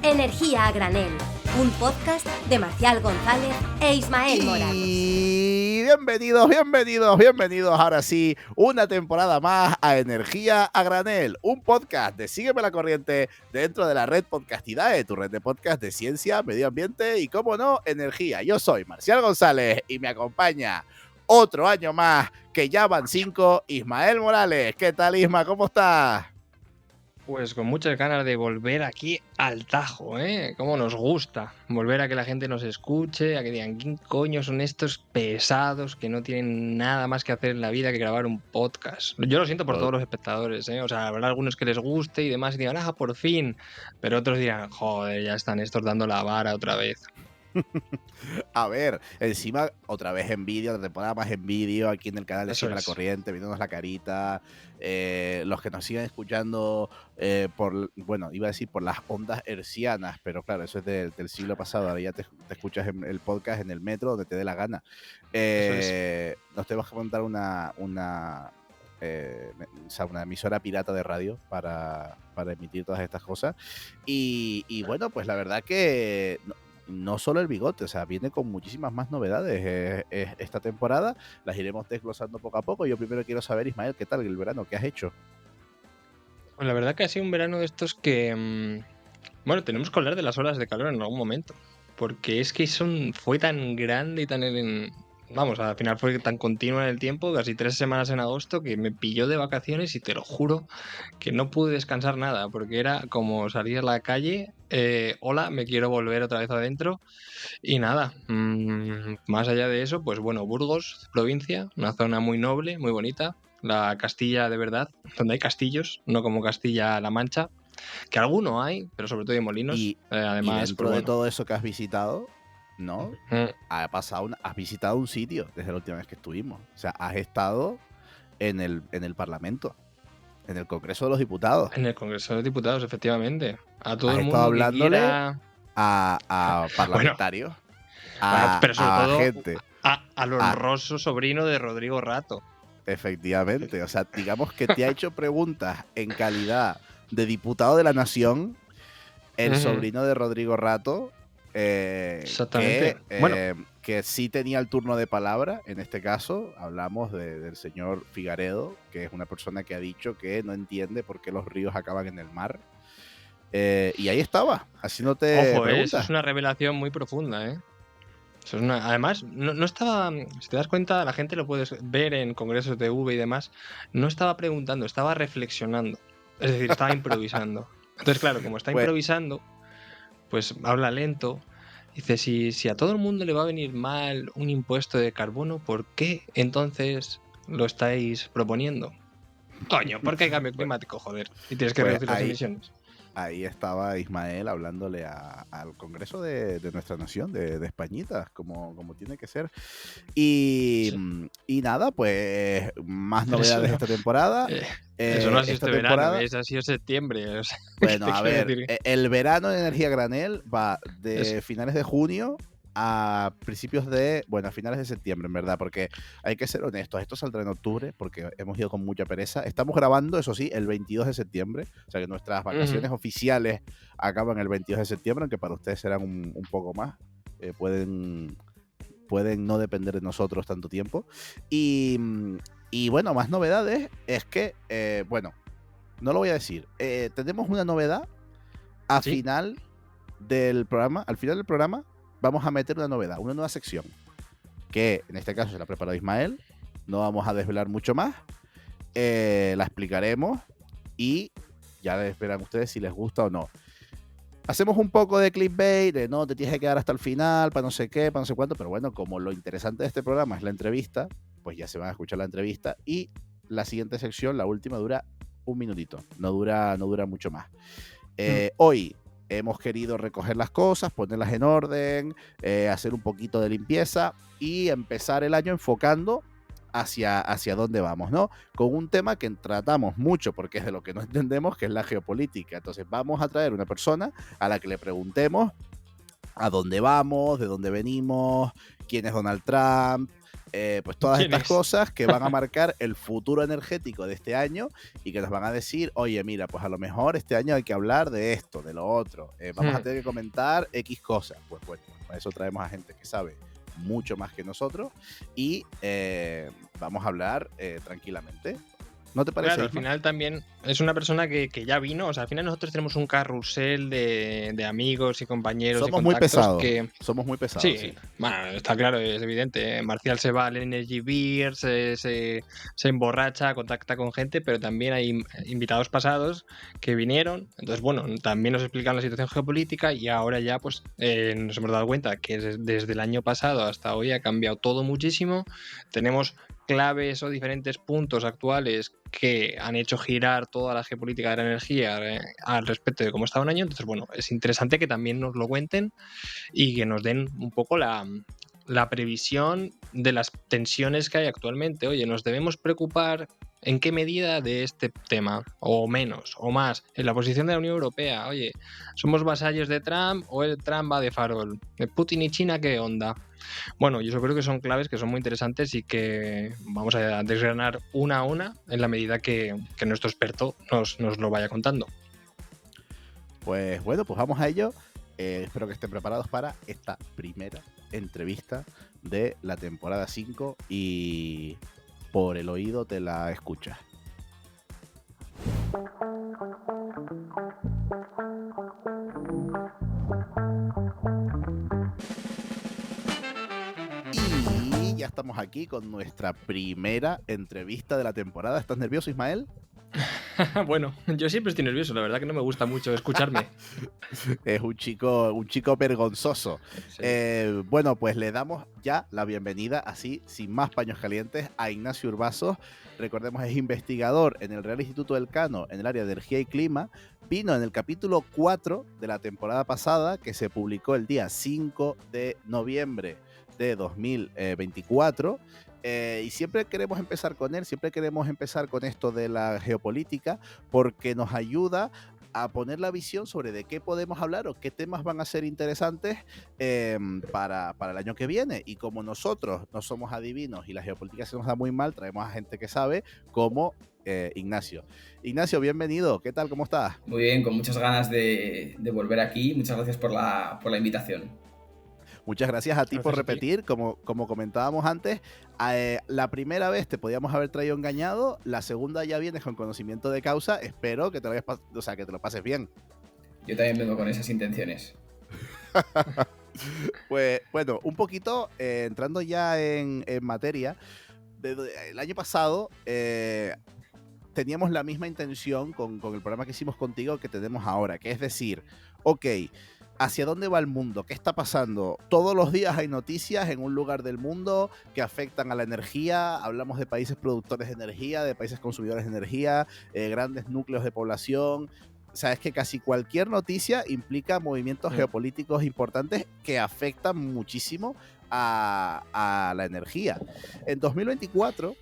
Energía a granel, un podcast de Marcial González e Ismael Morales. Y bienvenidos ahora sí, una temporada más a Energía a Granel, un podcast de Sígueme la Corriente dentro de la red Podcastidae, tu red de podcast de ciencia, medio ambiente y, cómo no, energía. Yo soy Marcial González y me acompaña otro año más, que ya van 5, Ismael Morales. ¿Qué tal, Isma? ¿Cómo estás? Pues con muchas ganas de volver aquí al Tajo, ¿eh? Cómo nos gusta volver a que la gente nos escuche, a que digan, ¿quién coño son estos pesados que no tienen nada más que hacer en la vida que grabar un podcast? Yo lo siento por todos los espectadores, ¿eh? O sea, habrá algunos que les guste y demás y digan, ¡ah, por fin! Pero otros dirán, joder, ya están estos dando la vara otra vez. A ver, encima otra vez en vídeo, otra temporada más en vídeo aquí en el canal de Eso Sígueme la es. Corriente, viéndonos la carita. Los que nos sigan escuchando bueno, iba a decir por las ondas hercianas, pero claro, eso es del siglo pasado. Ahora ya te escuchas en el podcast en el metro, donde te dé la gana. Nos tenemos que montar una emisora pirata de radio para emitir todas estas cosas. Y bueno, pues la verdad que no solo el bigote, o sea, viene con muchísimas más novedades esta temporada. Las iremos desglosando poco a poco. Yo primero quiero saber, Ismael, ¿qué tal el verano? ¿Qué has hecho? Pues la verdad que ha sido un verano de estos que, bueno, tenemos que hablar de las olas de calor en algún momento, porque es que fue tan grande y vamos, al final fue tan continua en el tiempo, casi 3 semanas en agosto, que me pilló de vacaciones y te lo juro que no pude descansar nada, porque era como salir a la calle, hola, me quiero volver otra vez adentro, y nada, más allá de eso, pues bueno, Burgos, provincia, una zona muy noble, muy bonita, la Castilla de verdad, donde hay castillos, no como Castilla-La Mancha, que alguno hay, pero sobre todo hay molinos. Y Además, dentro pues de bueno. todo eso que has visitado, ¿no? Mm, Has visitado un sitio desde la última vez que estuvimos. O sea, has estado en el Parlamento, en el Congreso de los Diputados. En el Congreso de los Diputados, efectivamente. A todo Has el estado mundo que hablándole quiera. a Bueno, parlamentarios, pero sobre a todo gente. al honroso sobrino de Rodrigo Rato. Efectivamente, o sea, digamos que te ha hecho preguntas en calidad de diputado de la nación, el Ujú, sobrino de Rodrigo Rato, exactamente. Bueno, que sí tenía el turno de palabra. En este caso hablamos del señor Figaredo, que es una persona que ha dicho que no entiende por qué los ríos acaban en el mar. Y ahí estaba, haciéndote ojo, eso preguntas. es una revelación muy profunda, ¿eh? Además, no estaba, si te das cuenta, la gente lo puedes ver en congresos de V y demás, no estaba preguntando, estaba reflexionando. Es decir, estaba improvisando. Entonces, claro, como está Pues, improvisando, pues habla lento. Dice, si a todo el mundo le va a venir mal un impuesto de carbono, ¿por qué entonces lo estáis proponiendo? Coño, porque hay cambio pues, climático, joder. Y tienes que pues reducir las emisiones. ahí estaba Ismael hablándole al Congreso de nuestra nación, de Españitas, como tiene que ser. Y, Sí. y nada, pues más Pero eso novedades no, esta temporada. eso no ha sido Esta este verano, temporada, eso ha sido septiembre. O sea, ¿qué bueno, te a quiero ver, decir? el verano de Energía Granel va Es- de finales de junio a principios a finales de septiembre, en verdad, porque hay que ser honestos, esto saldrá en octubre, porque hemos ido con mucha pereza. Estamos grabando, eso sí, el 22 de septiembre, o sea que nuestras vacaciones oficiales acaban el 22 de septiembre, aunque para ustedes serán un poco más. Pueden no depender de nosotros tanto tiempo. Y bueno, más novedades es que, bueno, no lo voy a decir. Tenemos una novedad al Sí, final del programa. Al final del programa vamos a meter una novedad, una nueva sección, que en este caso se la ha preparado Ismael. No vamos a desvelar mucho más. La explicaremos y ya esperan ustedes si les gusta o no. Hacemos un poco de clickbait, de no, te tienes que quedar hasta el final, para no sé qué, para no sé cuánto, pero bueno, como lo interesante de este programa es la entrevista, pues ya se van a escuchar la entrevista y la siguiente sección, la última, dura un minutito, no dura mucho más. Hoy hemos querido recoger las cosas, ponerlas en orden, hacer un poquito de limpieza y empezar el año enfocando hacia dónde vamos, ¿no? Con un tema que tratamos mucho, porque es de lo que no entendemos, que es la geopolítica. Entonces vamos a traer una persona a la que le preguntemos a dónde vamos, de dónde venimos, quién es Donald Trump, Pues todas ¿Quién estas es? cosas que van a marcar el futuro energético de este año y que nos van a decir, oye, mira, pues a lo mejor este año hay que hablar de esto, de lo otro, vamos a tener que comentar X cosas. Pues bueno, para eso traemos a gente que sabe mucho más que nosotros y vamos a hablar tranquilamente. ¿No te parece? Claro, al Isma? final también es una persona que ya vino. O sea, al final nosotros tenemos un carrusel de amigos y compañeros y Somos muy contactos pesados. que. Somos muy pesados, Sí, sí. bueno, está claro, es evidente. Marcial se va al Energy Beer, se emborracha, contacta con gente, pero también hay invitados pasados que vinieron. Entonces, bueno, también nos explican la situación geopolítica y ahora ya pues nos hemos dado cuenta que desde el año pasado hasta hoy ha cambiado todo muchísimo. Tenemos claves o diferentes puntos actuales que han hecho girar toda la geopolítica de la energía al respecto de cómo estaba un año. Entonces, bueno, es interesante que también nos lo cuenten y que nos den un poco la previsión de las tensiones que hay actualmente. Oye, ¿nos debemos preocupar en qué medida de este tema? O menos, o más. En la posición de la Unión Europea, oye, ¿somos vasallos de Trump o el Trump va de farol? ¿De Putin y China qué onda? Bueno, yo creo que son claves que son muy interesantes y que vamos a desgranar una a una en la medida que nuestro experto nos lo vaya contando. Pues bueno, pues vamos a ello. Espero que estén preparados para esta primera entrevista de la temporada 5 y por el oído te la escuchas. Y ya estamos aquí con nuestra primera entrevista de la temporada. ¿Estás nervioso, Ismael? Bueno, yo siempre estoy nervioso, la verdad que no me gusta mucho escucharme. Es un chico vergonzoso. Sí. Bueno, pues le damos ya la bienvenida, así, sin más paños calientes, a Ignacio Urbazos. Recordemos, es investigador en el Real Instituto del Cano en el área de energía y clima. Vino en el capítulo 4 de la temporada pasada, que se publicó el día 5 de noviembre de 2024. Y siempre queremos empezar con él, siempre queremos empezar con esto de la geopolítica, porque nos ayuda a poner la visión sobre de qué podemos hablar o qué temas van a ser interesantes para el año que viene. Y como nosotros no somos adivinos y la geopolítica se nos da muy mal, traemos a gente que sabe, como Ignacio. Ignacio, bienvenido. ¿Qué tal? ¿Cómo estás? Muy bien, con muchas ganas de volver aquí. Muchas gracias por la invitación. Muchas gracias a ti por Gracias a ti. repetir, como comentábamos antes. La primera vez te podíamos haber traído engañado, la segunda ya vienes con conocimiento de causa. Espero que te lo pases bien. Yo también vengo con esas intenciones. Pues bueno, un poquito entrando ya en materia. El año pasado teníamos la misma intención con el programa que hicimos contigo que tenemos ahora, que es decir, ok, ¿hacia dónde va el mundo? ¿Qué está pasando? Todos los días hay noticias en un lugar del mundo que afectan a la energía. Hablamos de países productores de energía, de países consumidores de energía, grandes núcleos de población. Sabes que casi cualquier noticia implica movimientos geopolíticos importantes que afectan muchísimo a la energía. En 2024, o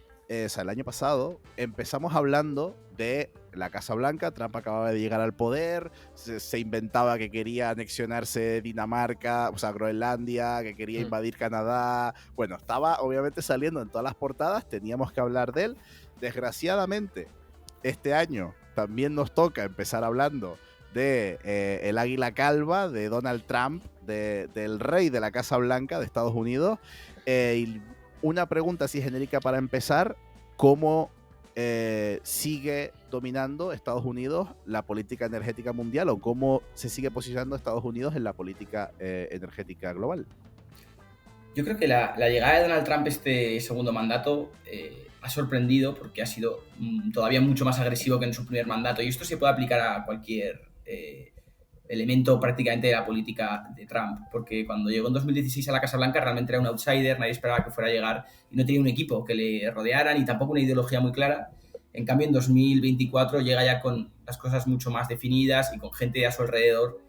sea, el año pasado, empezamos hablando de la Casa Blanca. Trump acababa de llegar al poder, se inventaba que quería anexionarse Dinamarca, o sea, Groenlandia, que quería invadir Canadá. Bueno, estaba obviamente saliendo en todas las portadas, teníamos que hablar de él. Desgraciadamente, este año también nos toca empezar hablando de el águila calva, de Donald Trump, del rey de la Casa Blanca de Estados Unidos. Y una pregunta así genérica para empezar: ¿cómo sigue dominando Estados Unidos la política energética mundial, o cómo se sigue posicionando Estados Unidos en la política energética global? Yo creo que la llegada de Donald Trump este segundo mandato ha sorprendido porque ha sido todavía mucho más agresivo que en su primer mandato, y esto se puede aplicar a cualquier elemento prácticamente de la política de Trump, porque cuando llegó en 2016 a la Casa Blanca realmente era un outsider, nadie esperaba que fuera a llegar y no tenía un equipo que le rodeara ni tampoco una ideología muy clara. En cambio, en 2024 llega ya con las cosas mucho más definidas y con gente a su alrededor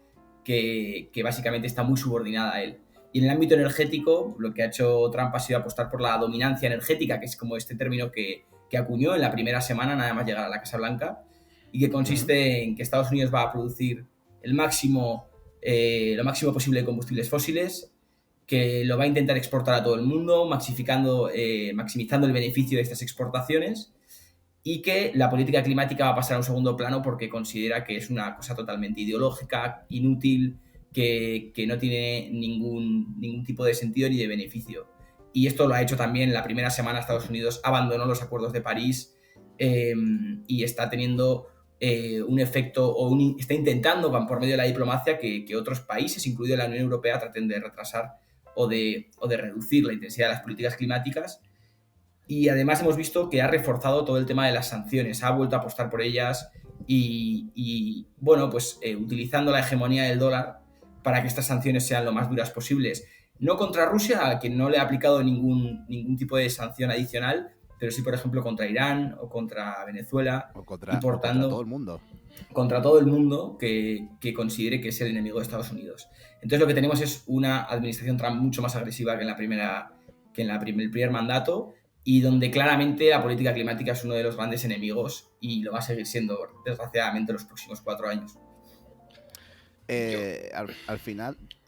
que básicamente está muy subordinada a él. Y en el ámbito energético, lo que ha hecho Trump ha sido apostar por la dominancia energética, que es como este término que acuñó en la primera semana nada más llegar a la Casa Blanca, y que consiste en que Estados Unidos va a producir lo máximo posible de combustibles fósiles que lo va a intentar exportar a todo el mundo, maximizando el beneficio de estas exportaciones, y que la política climática va a pasar a un segundo plano porque considera que es una cosa totalmente ideológica, inútil, que no tiene ningún tipo de sentido ni de beneficio. Y esto lo ha hecho también la primera semana. Estados Unidos abandonó los acuerdos de París y está teniendo un efecto, está intentando por medio de la diplomacia que otros países, incluido la Unión Europea, traten de retrasar o de reducir la intensidad de las políticas climáticas. Y además hemos visto que ha reforzado todo el tema de las sanciones, ha vuelto a apostar por ellas y bueno, pues utilizando la hegemonía del dólar para que estas sanciones sean lo más duras posibles. No contra Rusia, a quien no le ha aplicado ningún tipo de sanción adicional, pero sí, por ejemplo, contra Irán o contra Venezuela. Contra todo el mundo. Contra todo el mundo que considere que es el enemigo de Estados Unidos. Entonces lo que tenemos es una administración Trump mucho más agresiva que en el primer mandato, y donde claramente la política climática es uno de los grandes enemigos y lo va a seguir siendo, desgraciadamente, los próximos 4 años.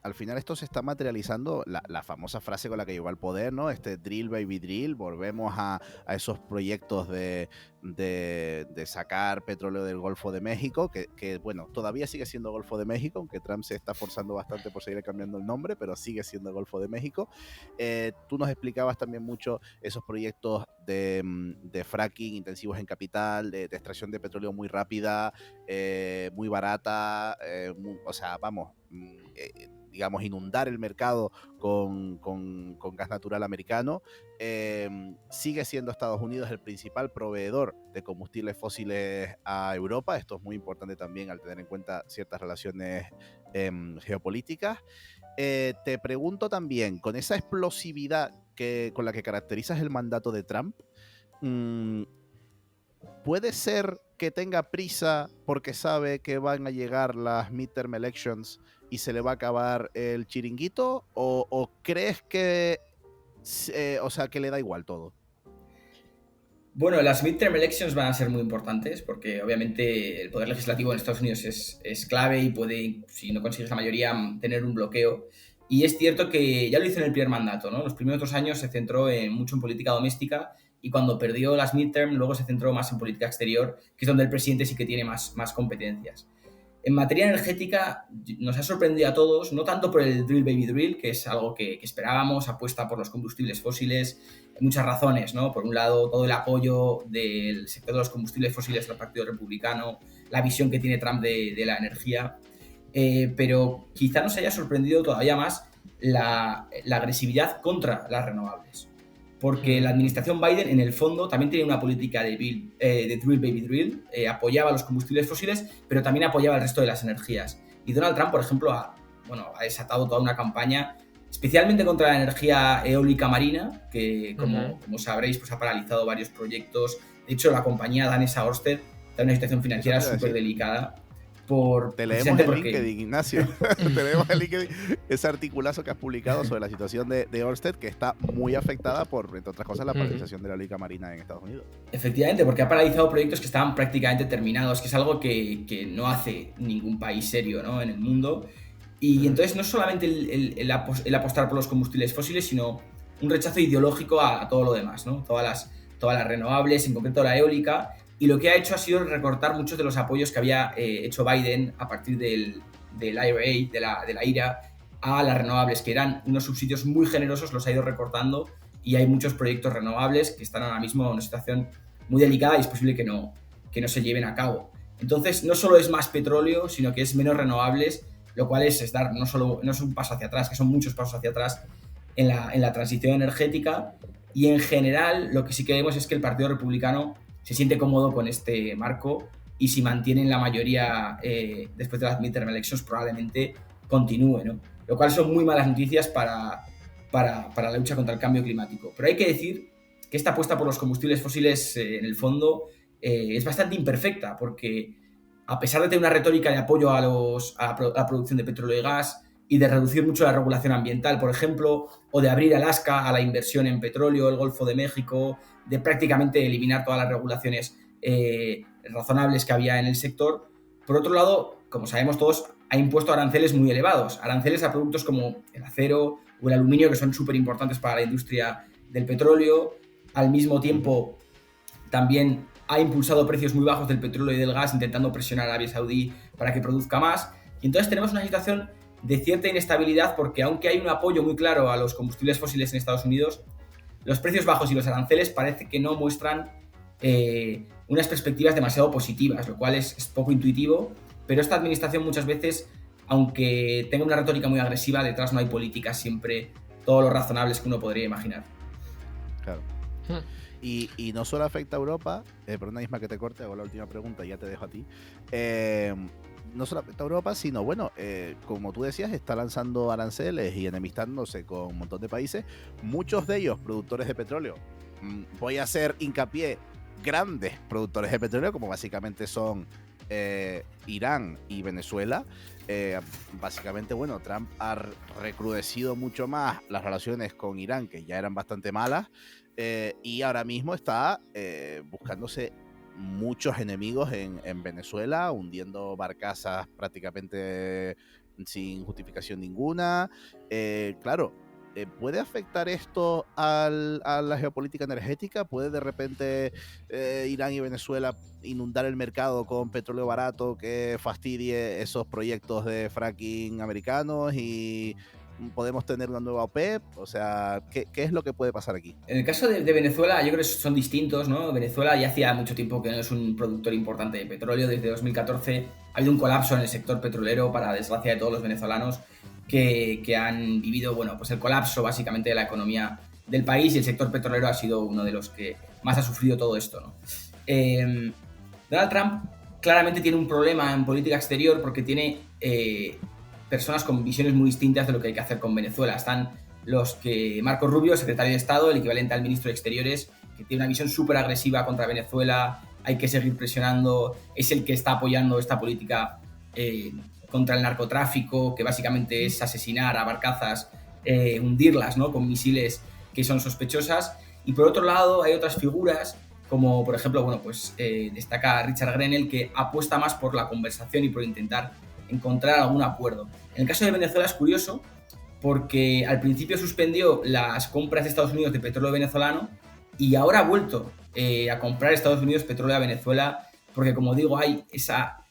Al final esto se está materializando, la famosa frase con la que llegó al poder, ¿no? Drill baby drill, volvemos a esos proyectos de sacar petróleo del Golfo de México, que bueno, todavía sigue siendo Golfo de México, aunque Trump se está esforzando bastante por seguir cambiando el nombre, pero sigue siendo Golfo de México. Tú nos explicabas también mucho esos proyectos de fracking intensivos en capital, de extracción de petróleo muy rápida, muy barata, o sea, vamos, digamos, inundar el mercado con gas natural americano. Sigue siendo Estados Unidos el principal proveedor de combustibles fósiles a Europa. Esto es muy importante también al tener en cuenta ciertas relaciones geopolíticas. Te pregunto también, con esa explosividad con la que caracterizas el mandato de Trump, ¿puede ser que tenga prisa porque sabe que van a llegar las midterm elections y se le va a acabar el chiringuito? ¿O crees que, que le da igual todo? Bueno, las midterm elections van a ser muy importantes porque obviamente el poder legislativo en Estados Unidos es clave y puede, si no consigues la mayoría, tener un bloqueo. Y es cierto que ya lo hizo en el primer mandato, ¿no? Los primeros 2 años se centró mucho en política doméstica, y cuando perdió las midterm luego se centró más en política exterior, que es donde el presidente sí que tiene más competencias. En materia energética nos ha sorprendido a todos, no tanto por el drill baby drill, que es algo que esperábamos, apuesta por los combustibles fósiles. Hay muchas razones, ¿no? Por un lado, todo el apoyo del sector de los combustibles fósiles al Partido Republicano, la visión que tiene Trump de la energía, pero quizá nos haya sorprendido todavía más la agresividad contra las renovables. Porque la administración Biden, en el fondo, también tiene una política de drill baby drill, apoyaba los combustibles fósiles, pero también apoyaba el resto de las energías. Y Donald Trump, por ejemplo, ha desatado toda una campaña, especialmente contra la energía eólica marina, que, como sabréis, pues ha paralizado varios proyectos. De hecho, la compañía danesa Ørsted está en una situación financiera súper delicada. Te leemos el LinkedIn, Ignacio. Te leemos el LinkedIn, ese articulazo que has publicado sobre la situación de Ørsted, que está muy afectada por, entre otras cosas, la paralización de la eólica marina en Estados Unidos. Efectivamente, porque ha paralizado proyectos que estaban prácticamente terminados, que es algo que no hace ningún país serio, ¿no?, en el mundo. Y entonces no es solamente el apostar por los combustibles fósiles, sino un rechazo ideológico a todo lo demás, ¿no? Todas las renovables, en concreto la eólica. Y lo que ha hecho ha sido recortar muchos de los apoyos que había hecho Biden a partir del IRA, de la IRA, a las renovables, que eran unos subsidios muy generosos, los ha ido recortando, y hay muchos proyectos renovables que están ahora mismo en una situación muy delicada y es posible que no se lleven a cabo. Entonces, no solo es más petróleo, sino que es menos renovables, lo cual es dar no es un paso hacia atrás, que son muchos pasos hacia atrás en la transición energética. Y en general, lo que sí que vemos es que el Partido Republicano se siente cómodo con este marco, y si mantienen la mayoría después de las midterm elections probablemente continúe, ¿no? Lo cual son muy malas noticias para la lucha contra el cambio climático. Pero hay que decir que esta apuesta por los combustibles fósiles en el fondo es bastante imperfecta, porque a pesar de tener una retórica de apoyo a la producción de petróleo y gas y de reducir mucho la regulación ambiental, por ejemplo, o de abrir Alaska a la inversión en petróleo, el Golfo de México, de prácticamente eliminar todas las regulaciones razonables que había en el sector, por otro lado, como sabemos todos, ha impuesto aranceles muy elevados, aranceles a productos como el acero, o el aluminio, que son súper importantes para la industria del petróleo. Al mismo tiempo, también ha impulsado precios muy bajos del petróleo y del gas, intentando presionar a Arabia Saudí para que produzca más. Y entonces tenemos una situación de cierta inestabilidad, porque aunque hay un apoyo muy claro a los combustibles fósiles en Estados Unidos, los precios bajos y los aranceles parece que no muestran unas perspectivas demasiado positivas, lo cual es poco intuitivo, pero esta administración muchas veces, aunque tenga una retórica muy agresiva, detrás no hay políticas siempre todo lo razonables que uno podría imaginar. Claro. Y no solo afecta a Europa, perdona Isma que te corte, hago la última pregunta y ya te dejo a ti. No solo afecta a Europa, sino bueno, como tú decías, está lanzando aranceles y enemistándose con un montón de países, muchos de ellos productores de petróleo. Voy a hacer hincapié, grandes productores de petróleo, como básicamente son Irán y Venezuela. Básicamente, bueno, Trump ha recrudecido mucho más las relaciones con Irán, que ya eran bastante malas, y ahora mismo está buscándose muchos enemigos en Venezuela, hundiendo barcazas prácticamente sin justificación ninguna. Claro, ¿puede afectar esto a la geopolítica energética? ¿Puede de repente Irán y Venezuela inundar el mercado con petróleo barato que fastidie esos proyectos de fracking americanos y podemos tener una nueva OPEP? O sea, ¿qué es lo que puede pasar aquí? En el caso de Venezuela, yo creo que son distintos, ¿no? Venezuela ya hacía mucho tiempo que no es un productor importante de petróleo. Desde 2014 ha habido un colapso en el sector petrolero, para desgracia de todos los venezolanos, que han vivido, bueno, pues el colapso básicamente de la economía del país, y el sector petrolero ha sido uno de los que más ha sufrido todo esto, ¿no? Donald Trump claramente tiene un problema en política exterior, porque tiene personas con visiones muy distintas de lo que hay que hacer con Venezuela. Están los que Marco Rubio, secretario de Estado, el equivalente al ministro de Exteriores, que tiene una visión súper agresiva contra Venezuela, hay que seguir presionando, es el que está apoyando esta política contra el narcotráfico, que básicamente es asesinar a barcazas, hundirlas, ¿no?, con misiles que son sospechosas. Y por otro lado hay otras figuras, como por ejemplo, bueno, pues destaca Richard Grenell, que apuesta más por la conversación y por intentar encontrar algún acuerdo. En el caso de Venezuela es curioso, porque al principio suspendió las compras de Estados Unidos de petróleo venezolano y ahora ha vuelto a comprar Estados Unidos petróleo a Venezuela, porque, como digo, hay esa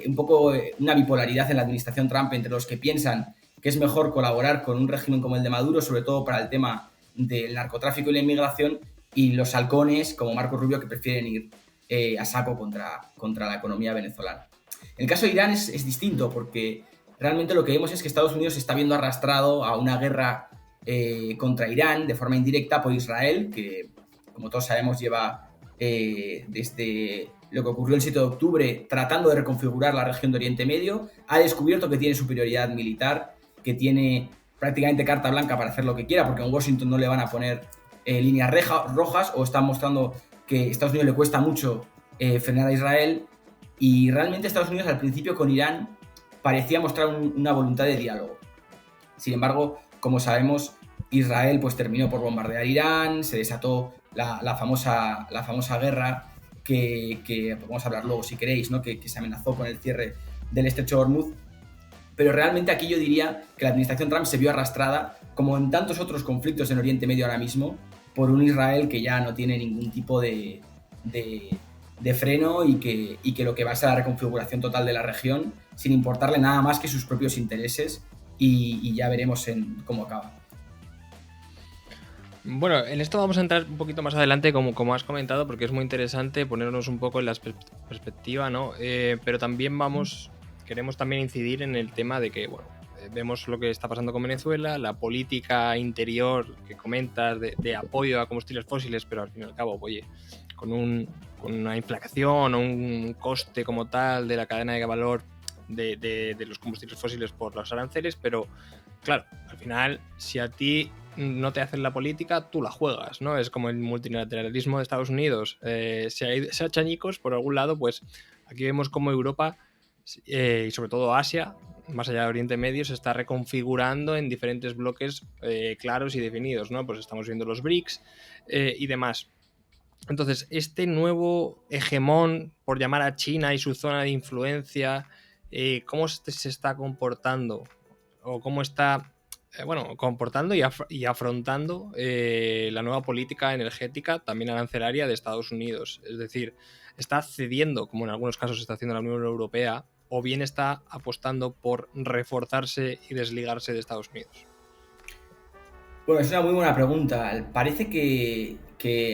un poco una bipolaridad en la administración Trump, entre los que piensan que es mejor colaborar con un régimen como el de Maduro, sobre todo para el tema del narcotráfico y la inmigración, y los halcones como Marco Rubio, que prefieren ir a saco contra la economía venezolana. En el caso de Irán es distinto, porque realmente lo que vemos es que Estados Unidos se está viendo arrastrado a una guerra contra Irán de forma indirecta por Israel, que, como todos sabemos, lleva desde lo que ocurrió el 7 de octubre tratando de reconfigurar la región de Oriente Medio. Ha descubierto que tiene superioridad militar, que tiene prácticamente carta blanca para hacer lo que quiera, porque en Washington no le van a poner líneas rojas, o están mostrando que a Estados Unidos le cuesta mucho frenar a Israel. Y realmente Estados Unidos al principio con Irán parecía mostrar una voluntad de diálogo. Sin embargo, como sabemos, Israel pues terminó por bombardear Irán, se desató la famosa guerra que vamos a hablar luego si queréis, ¿no?, que se amenazó con el cierre del estrecho de Hormuz. Pero realmente aquí yo diría que la administración Trump se vio arrastrada, como en tantos otros conflictos en Oriente Medio ahora mismo, por un Israel que ya no tiene ningún tipo de freno, y que lo que va a ser la reconfiguración total de la región, sin importarle nada más que sus propios intereses, y ya veremos cómo acaba. Bueno, en esto vamos a entrar un poquito más adelante, como has comentado, porque es muy interesante ponernos un poco en la perspectiva, ¿no? Pero también queremos también incidir en el tema de que, bueno, vemos lo que está pasando con Venezuela, la política interior que comentas de apoyo a combustibles fósiles, pero al fin y al cabo, oye, con una inflación o un coste como tal de la cadena de valor de los combustibles fósiles por los aranceles, pero claro, al final, si a ti no te hacen la política, tú la juegas, ¿no? Es como el multilateralismo de Estados Unidos. Se ha hecho añicos por algún lado, pues aquí vemos cómo Europa y sobre todo Asia, más allá de Oriente Medio, se está reconfigurando en diferentes bloques claros y definidos, ¿no? Pues estamos viendo los BRICS y demás. Entonces, este nuevo hegemón, por llamar a China y su zona de influencia, ¿cómo se está comportando? ¿O cómo está comportando y afrontando la nueva política energética, también arancelaria, de Estados Unidos. Es decir, está cediendo, como en algunos casos está haciendo la Unión Europea, o bien está apostando por reforzarse y desligarse de Estados Unidos. Bueno, es una muy buena pregunta. Parece que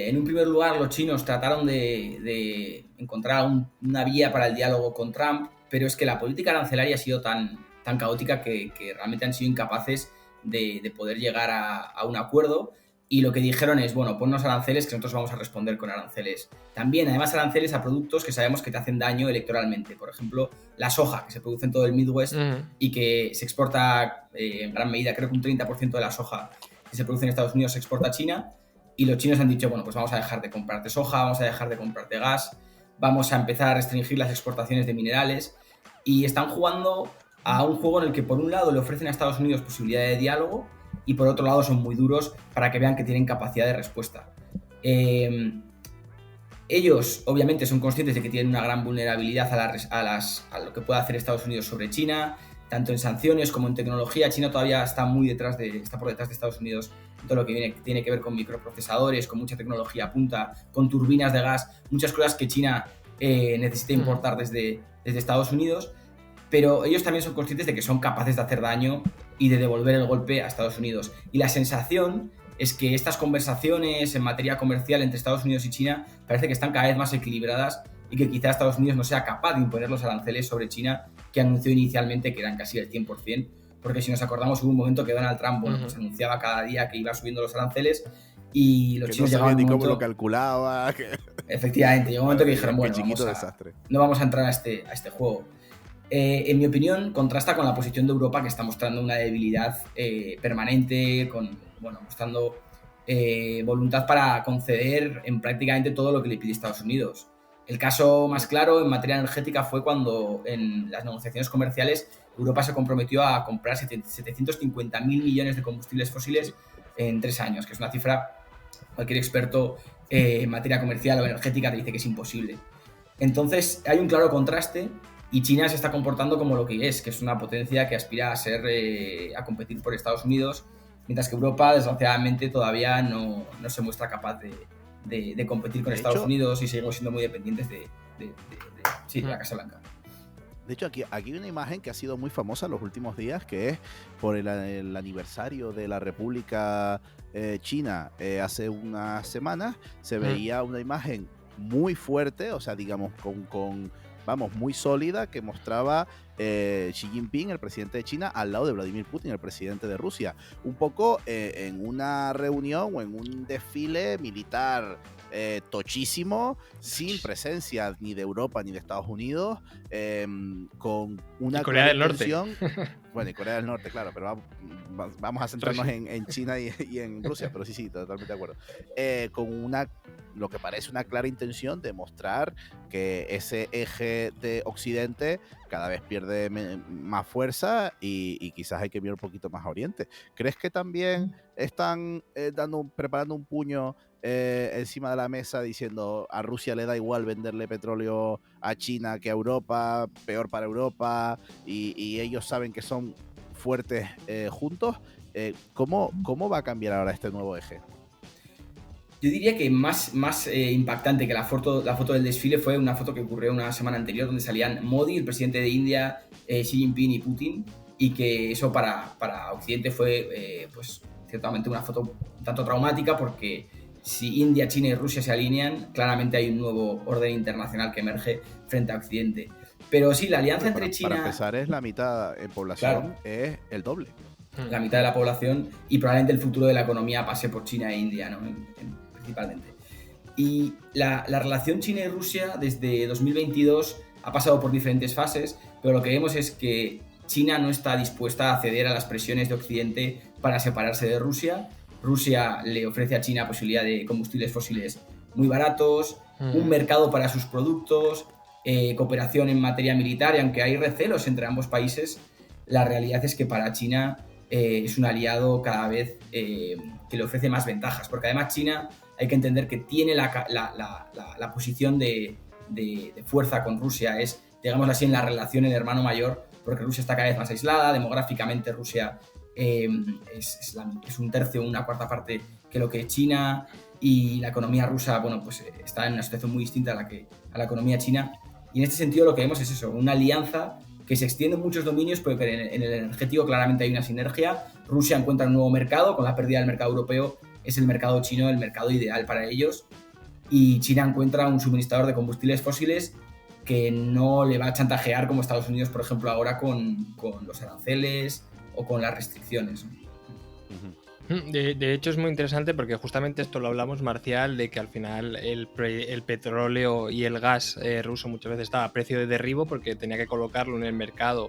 en un primer lugar los chinos trataron de encontrar una vía para el diálogo con Trump, pero es que la política arancelaria ha sido tan caótica que realmente han sido incapaces de poder llegar a un acuerdo, y lo que dijeron es, bueno, ponnos aranceles que nosotros vamos a responder con aranceles. También, además, aranceles a productos que sabemos que te hacen daño electoralmente. Por ejemplo, la soja, que se produce en todo el Midwest y que se exporta en gran medida, creo que un 30% de la soja que se produce en Estados Unidos se exporta a China, y los chinos han dicho, bueno, pues vamos a dejar de comprarte soja, vamos a dejar de comprarte gas, vamos a empezar a restringir las exportaciones de minerales, y están jugando a un juego en el que por un lado le ofrecen a Estados Unidos posibilidad de diálogo y por otro lado son muy duros para que vean que tienen capacidad de respuesta. Ellos obviamente son conscientes de que tienen una gran vulnerabilidad a lo que puede hacer Estados Unidos sobre China, tanto en sanciones como en tecnología. China todavía está por detrás de Estados Unidos en todo lo que tiene que ver con microprocesadores, con mucha tecnología punta, con turbinas de gas, muchas cosas que China necesita importar desde Estados Unidos. Pero ellos también son conscientes de que son capaces de hacer daño y de devolver el golpe a Estados Unidos. Y la sensación es que estas conversaciones en materia comercial entre Estados Unidos y China parece que están cada vez más equilibradas, y que quizá Estados Unidos no sea capaz de imponer los aranceles sobre China que anunció inicialmente, que eran casi el 100%, porque si nos acordamos hubo un momento que Donald Trump pues anunciaba cada día que iba subiendo los aranceles, y los chinos no llegaban ni un momento, cómo lo calculaba. Efectivamente, llegó un momento que dijeron, bueno, desastre. no vamos a entrar a este juego. En mi opinión, contrasta con la posición de Europa, que está mostrando una debilidad permanente, mostrando voluntad para conceder en prácticamente todo lo que le pide Estados Unidos. El caso más claro en materia energética fue cuando en las negociaciones comerciales Europa se comprometió a comprar 750.000 millones de combustibles fósiles en 3 años, que es una cifra, cualquier experto en materia comercial o energética te dice que es imposible. Entonces hay un claro contraste, y China se está comportando como lo que es una potencia que aspira a competir por Estados Unidos, mientras que Europa, desgraciadamente, todavía no se muestra capaz de competir con Estados Unidos, y seguimos siendo muy dependientes de la Casa Blanca. De hecho, aquí hay una imagen que ha sido muy famosa en los últimos días, que es por el aniversario de la República China. Hace unas semanas se veía una imagen muy fuerte, o sea, digamos, muy sólida, que mostraba Xi Jinping, el presidente de China, al lado de Vladimir Putin, el presidente de Rusia. Un poco en una reunión o en un desfile militar tochísimo, sin presencia ni de Europa ni de Estados Unidos, con una Corea del Norte. Bueno, y Corea del Norte, claro, pero vamos a centrarnos en China y en Rusia, pero sí, totalmente de acuerdo. Con lo que parece una clara intención de mostrar que ese eje de Occidente cada vez pierde más fuerza, y quizás hay que mirar un poquito más a Oriente. ¿Crees que también están preparando un puño encima de la mesa diciendo a Rusia le da igual venderle petróleo a China que a Europa, peor para Europa, y ellos saben que son fuertes juntos? ¿Cómo va a cambiar ahora este nuevo eje? Yo diría que más impactante que la foto del desfile fue una foto que ocurrió una semana anterior, donde salían Modi, el presidente de India, Xi Jinping y Putin, y que eso para Occidente fue pues ciertamente una foto un tanto traumática, porque si India, China y Rusia se alinean, claramente hay un nuevo orden internacional que emerge frente a Occidente. Pero sí, la alianza entre China... Para empezar, es la mitad en población, claro, es el doble. La mitad de la población, y probablemente el futuro de la economía pase por China e India, ¿no? Principalmente. Y la relación China y Rusia desde 2022 ha pasado por diferentes fases, pero lo que vemos es que China no está dispuesta a ceder a las presiones de Occidente para separarse de Rusia. Rusia le ofrece a China posibilidad de combustibles fósiles muy baratos, un mercado para sus productos, cooperación en materia militar, y aunque hay recelos entre ambos países, la realidad es que para China es un aliado cada vez que le ofrece más ventajas, porque además China, hay que entender que tiene la posición de fuerza con Rusia, es, digámoslo así, en la relación el hermano mayor, porque Rusia está cada vez más aislada, demográficamente Rusia es un tercio, una cuarta parte que lo que es China, y la economía rusa, bueno, pues está en una situación muy distinta a la economía china. Y en este sentido lo que vemos es eso, una alianza que se extiende en muchos dominios, pero que en el energético claramente hay una sinergia. Rusia encuentra un nuevo mercado, con la pérdida del mercado europeo es el mercado chino el mercado ideal para ellos, y China encuentra un suministrador de combustibles fósiles que no le va a chantajear como Estados Unidos, por ejemplo, ahora con los aranceles o con las restricciones. De hecho es muy interesante porque justamente esto lo hablamos, Marcial, de que al final el petróleo y el gas ruso muchas veces estaba a precio de derribo porque tenía que colocarlo en el mercado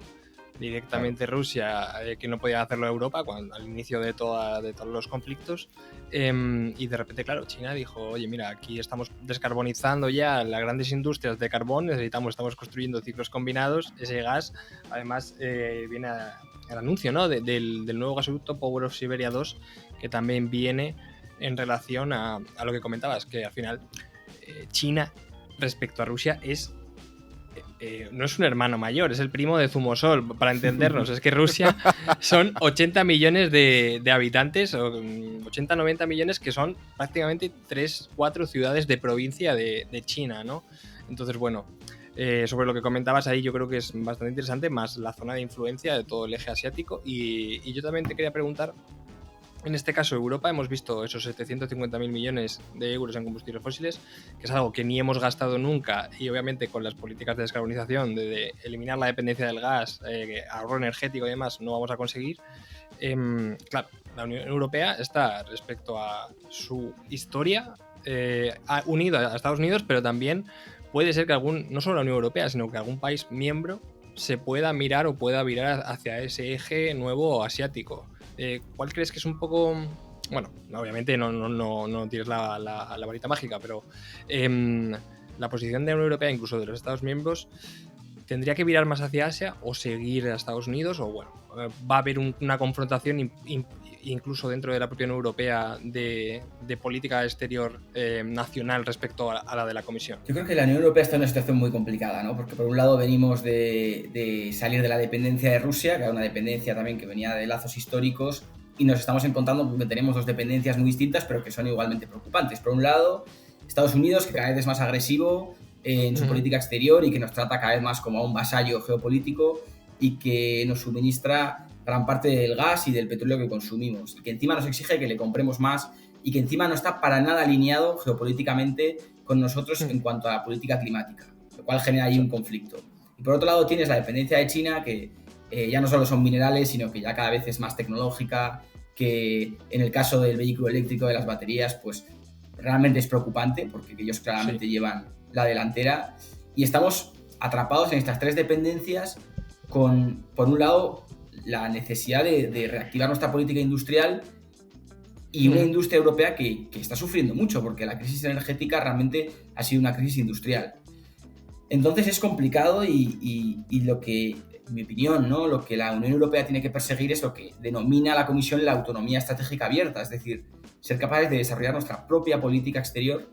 directamente Rusia, que no podía hacerlo Europa al inicio de todos los conflictos, y de repente, claro, China dijo, oye, mira, aquí estamos descarbonizando ya las grandes industrias de carbón, estamos construyendo ciclos combinados, ese gas, además viene el anuncio, ¿no?, del nuevo gasoducto Power of Siberia 2, que también viene en relación a lo que comentabas, que al final China respecto a Rusia no es un hermano mayor, es el primo de Zumosol, para entendernos. Es que Rusia son 80 millones de habitantes, o 80-90 millones, que son prácticamente 3-4 ciudades de provincia de China, ¿no? Entonces, bueno, sobre lo que comentabas ahí, yo creo que es bastante interesante, más la zona de influencia de todo el eje asiático. Y yo también te quería preguntar, en este caso Europa, hemos visto esos 750.000 millones de euros en combustibles fósiles, que es algo que ni hemos gastado nunca, y obviamente con las políticas de descarbonización, de eliminar la dependencia del gas, ahorro energético y demás, no vamos a conseguir. Claro, la Unión Europea está, respecto a su historia, unida a Estados Unidos, pero también puede ser que no solo la Unión Europea, sino que algún país miembro se pueda mirar o pueda virar hacia ese eje nuevo asiático. ¿Cuál crees que es un poco...? Bueno, obviamente no tienes la varita mágica, pero la posición de la Unión Europea, incluso de los Estados miembros, ¿tendría que virar más hacia Asia o seguir a Estados Unidos? O bueno, ¿va a haber una confrontación incluso dentro de la propia Unión Europea de política exterior nacional respecto a la de la Comisión? Yo creo que la Unión Europea está en una situación muy complicada, ¿no? Porque por un lado venimos de salir de la dependencia de Rusia, que era una dependencia también que venía de lazos históricos, y nos estamos encontrando porque tenemos dos dependencias muy distintas, pero que son igualmente preocupantes. Por un lado, Estados Unidos, que cada vez es más agresivo en su política exterior y que nos trata cada vez más como a un vasallo geopolítico, y que nos suministra gran parte del gas y del petróleo que consumimos, y que encima nos exige que le compremos más, y que encima no está para nada alineado geopolíticamente con nosotros en cuanto a la política climática, lo cual genera ahí un conflicto. Y por otro lado tienes la dependencia de China, que ya no solo son minerales, sino que ya cada vez es más tecnológica, que en el caso del vehículo eléctrico, de las baterías, pues realmente es preocupante, porque ellos claramente llevan la delantera, y estamos atrapados en estas tres dependencias con, por un lado, la necesidad de reactivar nuestra política industrial, y una industria europea que está sufriendo mucho, porque la crisis energética realmente ha sido una crisis industrial. Entonces es complicado, y lo que, en mi opinión, ¿no?, lo que la Unión Europea tiene que perseguir es lo que denomina la Comisión la autonomía estratégica abierta, es decir, ser capaces de desarrollar nuestra propia política exterior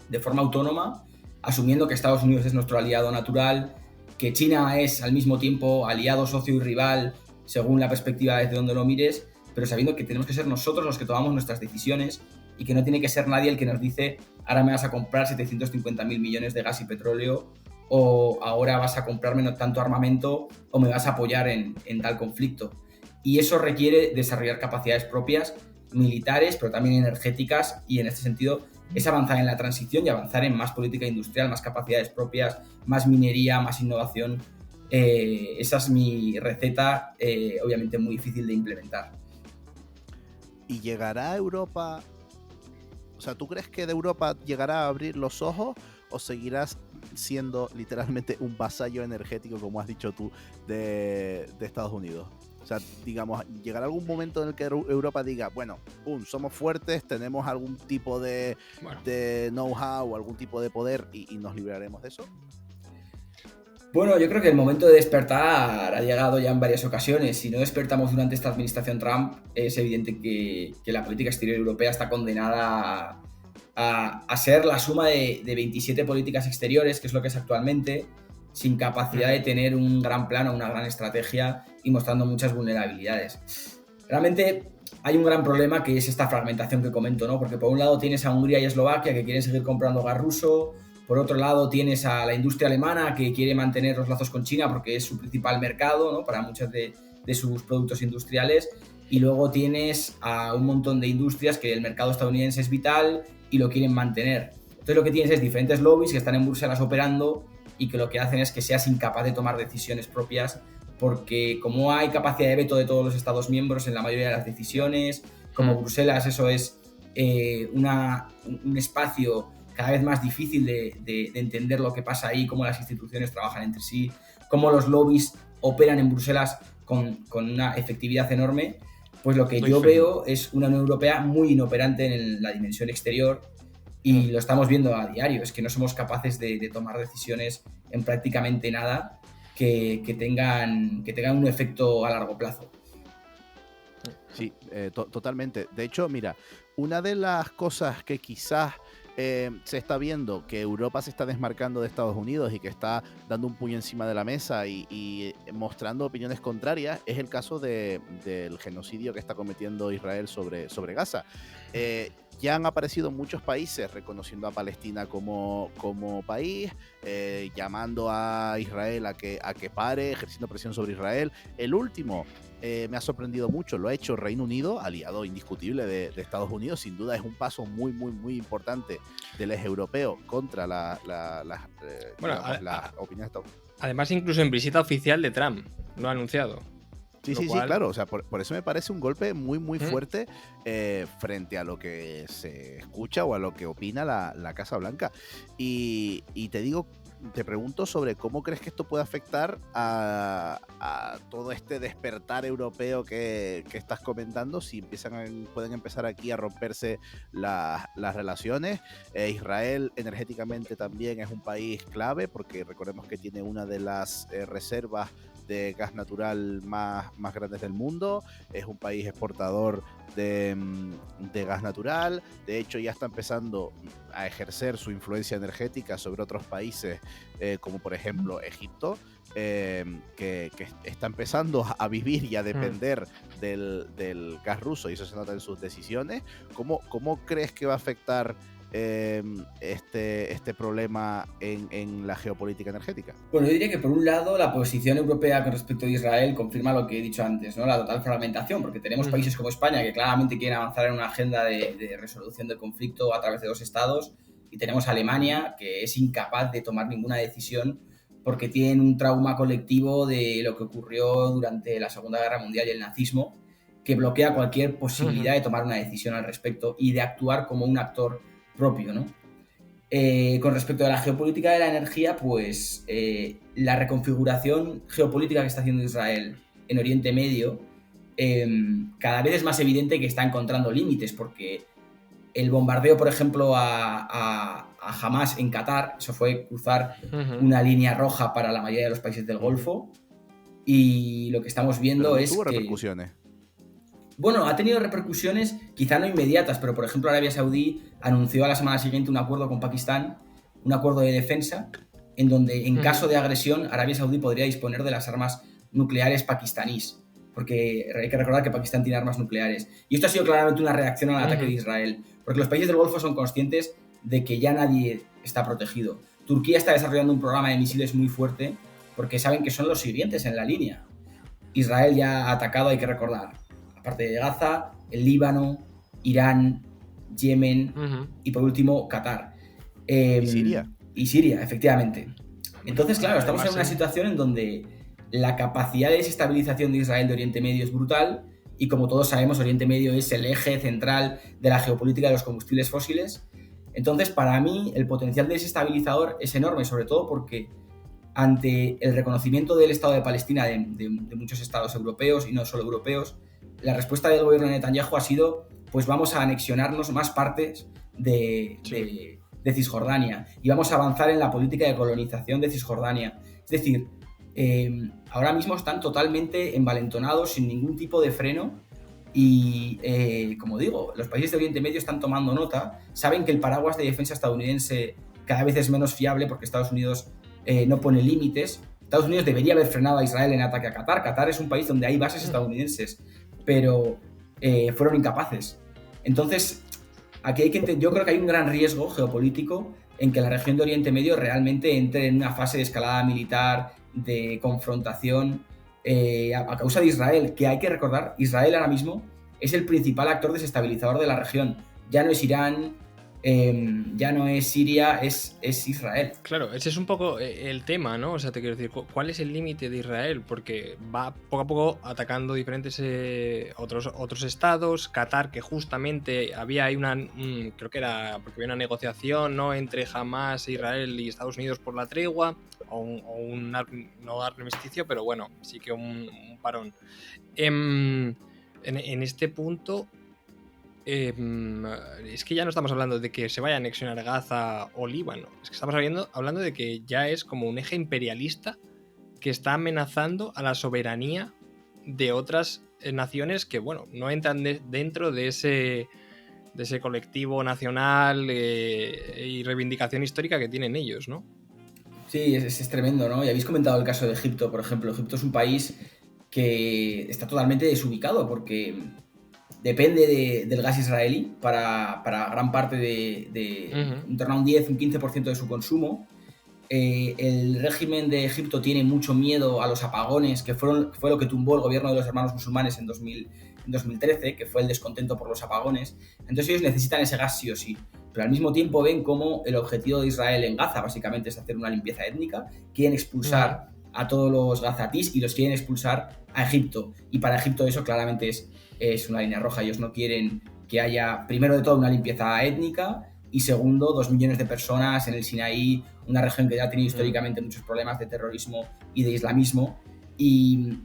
de forma autónoma, asumiendo que Estados Unidos es nuestro aliado natural, que China es al mismo tiempo aliado, socio y rival, según la perspectiva desde donde lo mires, pero sabiendo que tenemos que ser nosotros los que tomamos nuestras decisiones, y que no tiene que ser nadie el que nos dice ahora me vas a comprar 750.000 millones de gas y petróleo, o ahora vas a comprarme tanto armamento, o me vas a apoyar en tal conflicto. Y eso requiere desarrollar capacidades propias, militares, pero también energéticas, y en este sentido es avanzar en la transición y avanzar en más política industrial, más capacidades propias, más minería, más innovación. Esa es mi receta, obviamente muy difícil de implementar. ¿Y llegará a Europa? O sea, ¿tú crees que de Europa llegará a abrir los ojos, o seguirás siendo literalmente un vasallo energético, como has dicho tú, de Estados Unidos? O sea, digamos, ¿llegará algún momento en el que Europa diga, bueno, somos fuertes, tenemos algún tipo de know-how o algún tipo de poder, y nos libraremos de eso? Bueno, yo creo que el momento de despertar ha llegado ya en varias ocasiones. Si no despertamos durante esta administración Trump, es evidente que la política exterior europea está condenada a ser la suma de 27 políticas exteriores, que es lo que es actualmente, sin capacidad de tener un gran plan o una gran estrategia, y mostrando muchas vulnerabilidades. realmente hay un gran problema que es esta fragmentación que comento, ¿no? Porque por un lado tienes a Hungría y Eslovaquia que quieren seguir comprando gas ruso, por otro lado tienes a la industria alemana que quiere mantener los lazos con China porque es su principal mercado, ¿no? Para muchos de sus productos industriales, y luego tienes a un montón de industrias que el mercado estadounidense es vital y lo quieren mantener. Entonces lo que tienes es diferentes lobbies que están en Bruselas operando y que lo que hacen es que seas incapaz de tomar decisiones propias, porque como hay capacidad de veto de todos los Estados miembros en la mayoría de las decisiones, como Bruselas eso es un espacio cada vez más difícil de entender lo que pasa ahí, cómo las instituciones trabajan entre sí, cómo los lobbies operan en Bruselas con una efectividad enorme, pues lo que yo veo es una Unión Europea muy inoperante en la dimensión exterior, y lo estamos viendo a diario, es que no somos capaces de tomar decisiones en prácticamente nada que tengan un efecto a largo plazo. Sí, totalmente. De hecho, mira, una de las cosas que quizás se está viendo, que Europa se está desmarcando de Estados Unidos y que está dando un puño encima de la mesa y mostrando opiniones contrarias, es el caso del genocidio que está cometiendo Israel sobre Gaza. Ya han aparecido muchos países reconociendo a Palestina como país, llamando a Israel a que pare, ejerciendo presión sobre Israel. El último me ha sorprendido mucho, lo ha hecho Reino Unido, aliado indiscutible de Estados Unidos. Sin duda es un paso muy, muy, muy importante del eje europeo contra las opiniones de Estados Unidos. Además, incluso en visita oficial de Trump lo ha anunciado. Sí, claro. O sea, por eso me parece un golpe muy, muy fuerte frente a lo que se escucha o a lo que opina la Casa Blanca. Y te pregunto sobre cómo crees que esto puede afectar a todo este despertar europeo que estás comentando, si pueden empezar aquí a romperse las relaciones. Israel energéticamente también es un país clave, porque recordemos que tiene una de las reservas de gas natural más grandes del mundo, es un país exportador de gas natural. De hecho ya está empezando a ejercer su influencia energética sobre otros países, como por ejemplo Egipto, que está empezando a vivir y a depender del gas ruso, y eso se nota en sus decisiones. ¿Cómo crees que va a afectar este problema en la geopolítica energética? Bueno, yo diría que por un lado la posición europea con respecto a Israel confirma lo que he dicho antes, ¿no? La total fragmentación, porque tenemos países como España que claramente quieren avanzar en una agenda de resolución del conflicto a través de dos estados, y tenemos a Alemania que es incapaz de tomar ninguna decisión porque tienen un trauma colectivo de lo que ocurrió durante la Segunda Guerra Mundial y el nazismo, que bloquea cualquier posibilidad de tomar una decisión al respecto y de actuar como un actor propio, ¿no? Con respecto a la geopolítica de la energía, pues la reconfiguración geopolítica que está haciendo Israel en Oriente Medio cada vez es más evidente que está encontrando límites, porque el bombardeo, por ejemplo, a Hamas en Qatar, eso fue cruzar una línea roja para la mayoría de los países del Golfo, y lo que estamos viendo es tuvo que... repercusiones. Bueno, ha tenido repercusiones quizá no inmediatas, pero por ejemplo Arabia Saudí anunció a la semana siguiente un acuerdo con Pakistán, un acuerdo de defensa, en donde en caso de agresión Arabia Saudí podría disponer de las armas nucleares pakistaníes, porque hay que recordar que Pakistán tiene armas nucleares. Y esto ha sido claramente una reacción al ataque de Israel, porque los países del Golfo son conscientes de que ya nadie está protegido. Turquía está desarrollando un programa de misiles muy fuerte porque saben que son los siguientes en la línea. Israel ya ha atacado, hay que recordar, aparte de Gaza, el Líbano, Irán, Yemen y por último Qatar. ¿Y Siria? Y Siria, efectivamente. Entonces, claro, estamos en una situación en donde la capacidad de desestabilización de Israel de Oriente Medio es brutal, y como todos sabemos, Oriente Medio es el eje central de la geopolítica de los combustibles fósiles. Entonces, para mí, el potencial desestabilizador es enorme, sobre todo porque ante el reconocimiento del Estado de Palestina de muchos estados europeos, y no solo europeos, la respuesta del gobierno de Netanyahu ha sido, pues vamos a anexionarnos más partes de Cisjordania y vamos a avanzar en la política de colonización de Cisjordania. Es decir, ahora mismo están totalmente envalentonados, sin ningún tipo de freno, y como digo, los países de Oriente Medio están tomando nota, saben que el paraguas de defensa estadounidense cada vez es menos fiable porque Estados Unidos no pone límites. Estados Unidos debería haber frenado a Israel en ataque a Qatar. Qatar es un país donde hay bases estadounidenses, pero fueron incapaces. Entonces, aquí yo creo que hay un gran riesgo geopolítico en que la región de Oriente Medio realmente entre en una fase de escalada militar, de confrontación a causa de Israel, que hay que recordar, Israel ahora mismo es el principal actor desestabilizador de la región. Ya no es Irán, ya no es Siria, es Israel. Claro, ese es un poco el tema, ¿no? O sea, te quiero decir, ¿cuál es el límite de Israel? Porque va poco a poco atacando diferentes otros estados. Qatar, que justamente había ahí creo que era porque había una negociación, ¿no?, entre Hamas, Israel y Estados Unidos por la tregua, no armisticio, pero bueno, sí que un parón. En este punto, es que ya no estamos hablando de que se vaya a anexionar Gaza o Líbano, es que estamos hablando de que ya es como un eje imperialista que está amenazando a la soberanía de otras naciones que, bueno, no entran dentro de ese colectivo nacional y reivindicación histórica que tienen ellos, ¿no? Sí, es tremendo, ¿no? Y habéis comentado el caso de Egipto, por ejemplo. Egipto es un país que está totalmente desubicado porque depende del gas israelí para gran parte de en torno a un 10, un 15% de su consumo. El régimen de Egipto tiene mucho miedo a los apagones, que fue lo que tumbó el gobierno de los hermanos musulmanes en 2013, que fue el descontento por los apagones. Entonces ellos necesitan ese gas sí o sí. Pero al mismo tiempo ven como el objetivo de Israel en Gaza básicamente es hacer una limpieza étnica. Quieren expulsar a todos los gazatís y los quieren expulsar a Egipto. Y para Egipto eso claramente es una línea roja. Ellos no quieren que haya, primero de todo, una limpieza étnica y segundo, 2 millones de personas en el Sinaí, una región que ya ha tenido históricamente muchos problemas de terrorismo y de islamismo. Y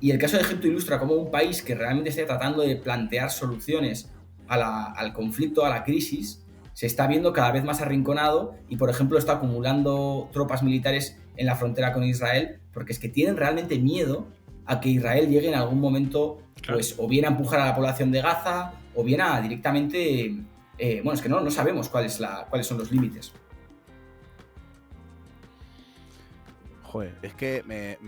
el caso de Egipto ilustra cómo un país que realmente está tratando de plantear soluciones al conflicto, a la crisis, se está viendo cada vez más arrinconado y, por ejemplo, está acumulando tropas militares en la frontera con Israel porque es que tienen realmente miedo a que Israel llegue en algún momento, pues, o bien a empujar a la población de Gaza o bien a directamente... bueno, es que no sabemos cuáles son los límites. Joder, es que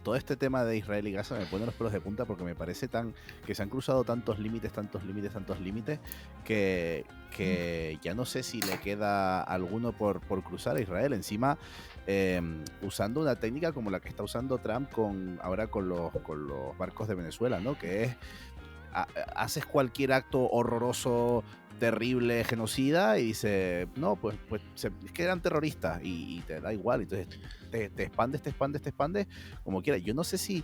todo este tema de Israel y Gaza me pone los pelos de punta porque me parece que se han cruzado tantos límites que ya no sé si le queda alguno por cruzar a Israel. Encima, usando una técnica como la que está usando Trump ahora con los barcos de Venezuela, ¿no? Que es haces cualquier acto horroroso, terrible, genocida y dice, no, pues es que eran terroristas y te da igual, entonces te expandes como quieras. Yo no sé si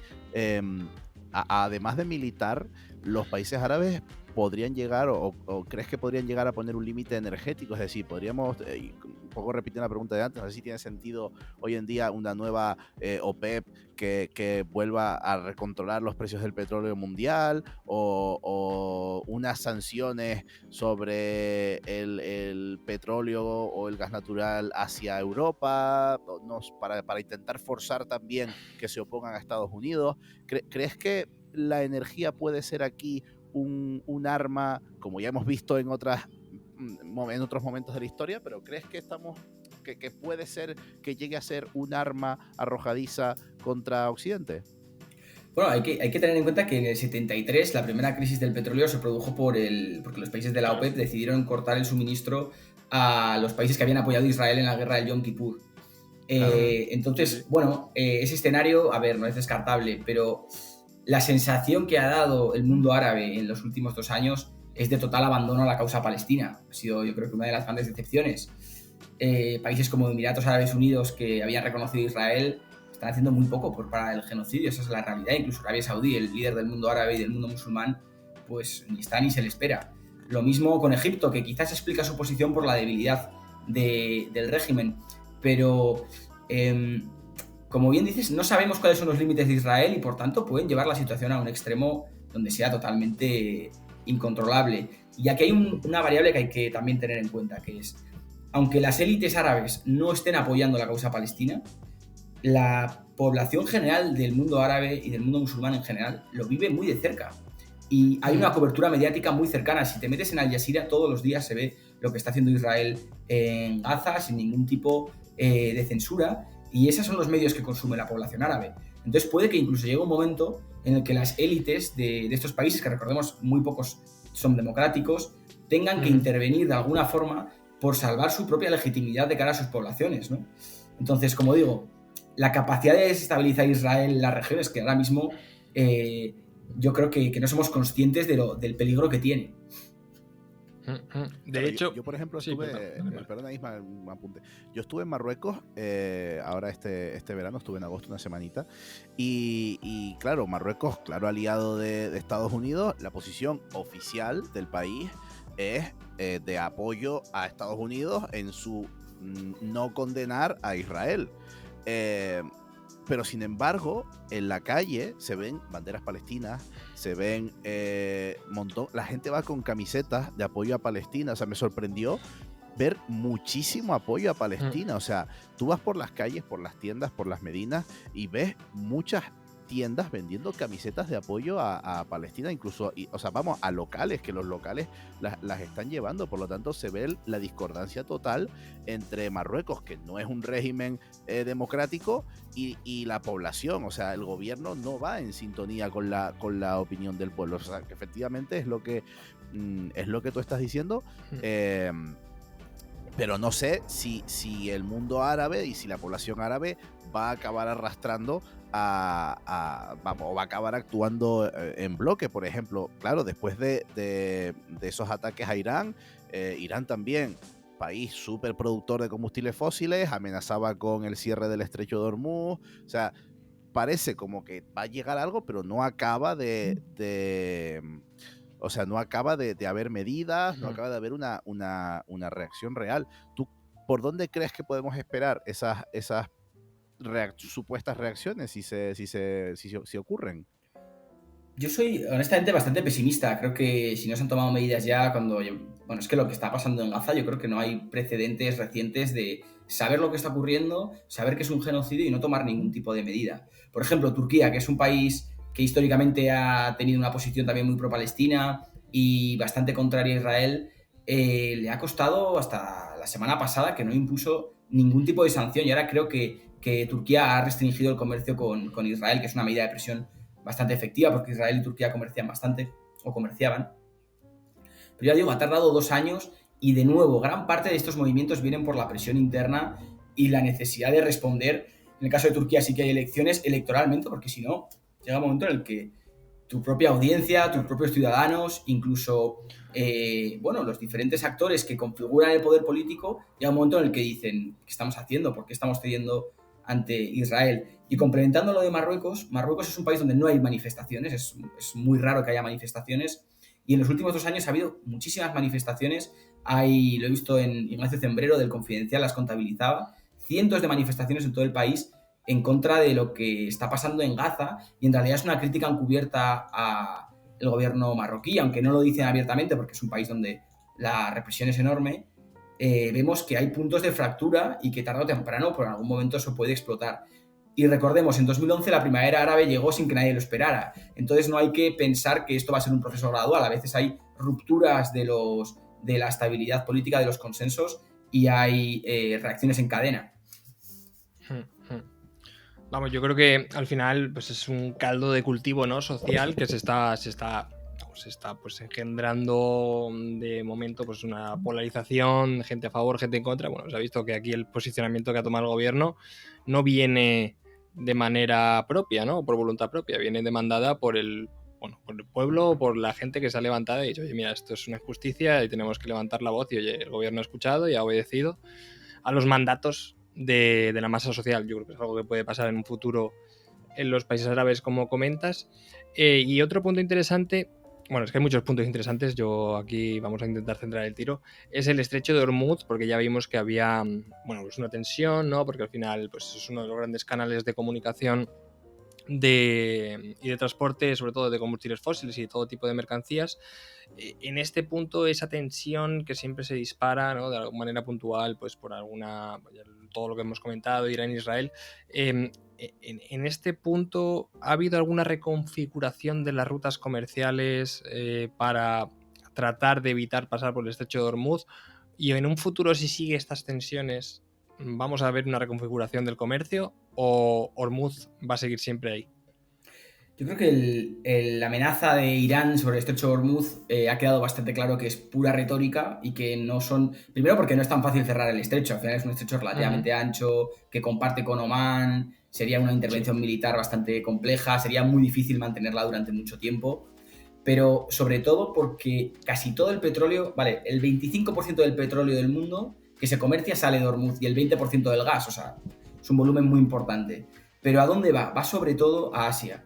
además de militar, los países árabes podrían llegar o crees que podrían llegar a poner un límite energético, es decir, podríamos, un poco repitiendo la pregunta de antes, no sé si tiene sentido hoy en día una nueva OPEP que vuelva a recontrolar los precios del petróleo mundial o unas sanciones sobre el petróleo o el gas natural hacia Europa, para intentar forzar también que se opongan a Estados Unidos. ¿Crees que la energía puede ser aquí un arma, como ya hemos visto en otros momentos de la historia, pero crees que que puede ser que llegue a ser un arma arrojadiza contra Occidente? Bueno, hay que tener en cuenta que en el 73 la primera crisis del petróleo se produjo porque los países de la OPEP decidieron cortar el suministro a los países que habían apoyado a Israel en la guerra del Yom Kippur. Entonces, bueno, ese escenario, a ver, no es descartable, pero la sensación que ha dado el mundo árabe en los últimos 2 años es de total abandono a la causa palestina. Ha sido, yo creo que una de las grandes decepciones. Países como Emiratos Árabes Unidos, que habían reconocido a Israel, están haciendo muy poco para el genocidio. Esa es la realidad. Incluso Arabia Saudí, el líder del mundo árabe y del mundo musulmán, pues ni está ni se le espera. Lo mismo con Egipto, que quizás explica su posición por la debilidad del régimen. Pero, como bien dices, no sabemos cuáles son los límites de Israel y por tanto pueden llevar la situación a un extremo donde sea totalmente incontrolable. Y aquí hay una variable que hay que también tener en cuenta, que es, aunque las élites árabes no estén apoyando la causa palestina, la población general del mundo árabe y del mundo musulmán en general lo vive muy de cerca. Y hay una cobertura mediática muy cercana. Si te metes en Al Jazeera, todos los días se ve lo que está haciendo Israel en Gaza sin ningún tipo de censura. Y esos son los medios que consume la población árabe. Entonces puede que incluso llegue un momento en el que las élites de estos países, que recordemos muy pocos son democráticos, tengan que intervenir de alguna forma por salvar su propia legitimidad de cara a sus poblaciones, ¿no? Entonces, como digo, la capacidad de desestabilizar a Israel en las regiones que ahora mismo yo creo que no somos conscientes del peligro que tiene. De hecho, yo por ejemplo sí, estuve, perdona Isma, un apunte. Yo estuve en Marruecos ahora este verano, estuve en agosto una semanita y claro, Marruecos, claro aliado de Estados Unidos, la posición oficial del país es de apoyo a Estados Unidos en su no condenar a Israel. Pero sin embargo, en la calle se ven banderas palestinas, se ven montón. La gente va con camisetas de apoyo a Palestina. O sea, me sorprendió ver muchísimo apoyo a Palestina. O sea, tú vas por las calles, por las tiendas, por las medinas y ves muchas tiendas vendiendo camisetas de apoyo a Palestina, incluso, o sea, vamos, a locales, que los locales las están llevando. Por lo tanto, se ve la discordancia total entre Marruecos, que no es un régimen democrático, y la población. O sea, el gobierno no va en sintonía con la opinión del pueblo. O sea, que efectivamente es lo que tú estás diciendo. Pero no sé si el mundo árabe y si la población árabe va a acabar arrastrando o va a acabar actuando en bloque. Por ejemplo, claro, después de esos ataques a Irán, Irán también, país súper productor de combustibles fósiles, amenazaba con el cierre del estrecho de Hormuz. O sea, parece como que va a llegar algo, pero no acaba o sea, no acaba de haber medidas, no acaba de haber una reacción real. ¿Tú por dónde crees que podemos esperar esas supuestas reacciones si ocurren? Yo soy honestamente bastante pesimista. Creo que si no se han tomado medidas ya bueno, es que lo que está pasando en Gaza, yo creo que no hay precedentes recientes de saber lo que está ocurriendo, saber que es un genocidio y no tomar ningún tipo de medida. Por ejemplo, Turquía, que es un país que históricamente ha tenido una posición también muy pro-palestina y bastante contraria a Israel, le ha costado hasta la semana pasada que no impuso ningún tipo de sanción, y ahora creo que Turquía ha restringido el comercio con Israel, que es una medida de presión bastante efectiva, porque Israel y Turquía comercian bastante, o comerciaban. Pero ya digo, ha tardado 2 años y de nuevo, gran parte de estos movimientos vienen por la presión interna y la necesidad de responder. En el caso de Turquía sí que hay elecciones electoralmente, porque si no, llega un momento en el que tu propia audiencia, tus propios ciudadanos, incluso los diferentes actores que configuran el poder político, llega un momento en el que dicen, ¿qué estamos haciendo? ¿Por qué estamos cediendo ante Israel? Y complementando lo de Marruecos, Marruecos es un país donde no hay manifestaciones, es muy raro que haya manifestaciones, y en los últimos 2 años ha habido muchísimas manifestaciones. Lo he visto en Ignacio Zembrero del Confidencial, las contabilizaba, cientos de manifestaciones en todo el país en contra de lo que está pasando en Gaza, y en realidad es una crítica encubierta al gobierno marroquí, aunque no lo dicen abiertamente porque es un país donde la represión es enorme. Vemos que hay puntos de fractura y que tarde o temprano, por algún momento, eso puede explotar. Y recordemos, en 2011 la primavera árabe llegó sin que nadie lo esperara. Entonces no hay que pensar que esto va a ser un proceso gradual. A veces hay rupturas de la estabilidad política, de los consensos, y hay reacciones en cadena. Vamos, yo creo que al final pues es un caldo de cultivo, ¿no?, social, que se está pues engendrando de momento pues una polarización, gente a favor, gente en contra. Bueno, se ha visto que aquí el posicionamiento que ha tomado el gobierno no viene de manera propia, ¿no?, por voluntad propia, viene demandada por el pueblo, por la gente que se ha levantado y ha dicho, oye, mira, esto es una injusticia y tenemos que levantar la voz, y oye, el gobierno ha escuchado y ha obedecido a los mandatos de la masa social. Yo creo que es algo que puede pasar en un futuro en los países árabes, como comentas. Y otro punto interesante, bueno, es que hay muchos puntos interesantes, yo aquí vamos a intentar centrar el tiro, es el estrecho de Hormuz, porque ya vimos que había, pues una tensión, ¿no?, porque al final pues es uno de los grandes canales de comunicación y de transporte, sobre todo de combustibles fósiles y de todo tipo de mercancías. En este punto, esa tensión que siempre se dispara, ¿no?, de alguna manera puntual, pues por todo lo que hemos comentado, Irán-Israel, en este punto, ¿ha habido alguna reconfiguración de las rutas comerciales para tratar de evitar pasar por el estrecho de Hormuz? Y en un futuro, si sigue estas tensiones, ¿vamos a ver una reconfiguración del comercio o Hormuz va a seguir siempre ahí? Yo creo que la amenaza de Irán sobre el estrecho de Hormuz ha quedado bastante claro que es pura retórica y que no son... Primero porque no es tan fácil cerrar el estrecho, al final es un estrecho relativamente ancho, que comparte con Omán, sería una intervención militar bastante compleja, sería muy difícil mantenerla durante mucho tiempo, pero sobre todo porque casi todo el petróleo, vale, el 25% del petróleo del mundo que se comercia sale de Hormuz y el 20% del gas, o sea, es un volumen muy importante. Pero ¿a dónde va? Va sobre todo a Asia.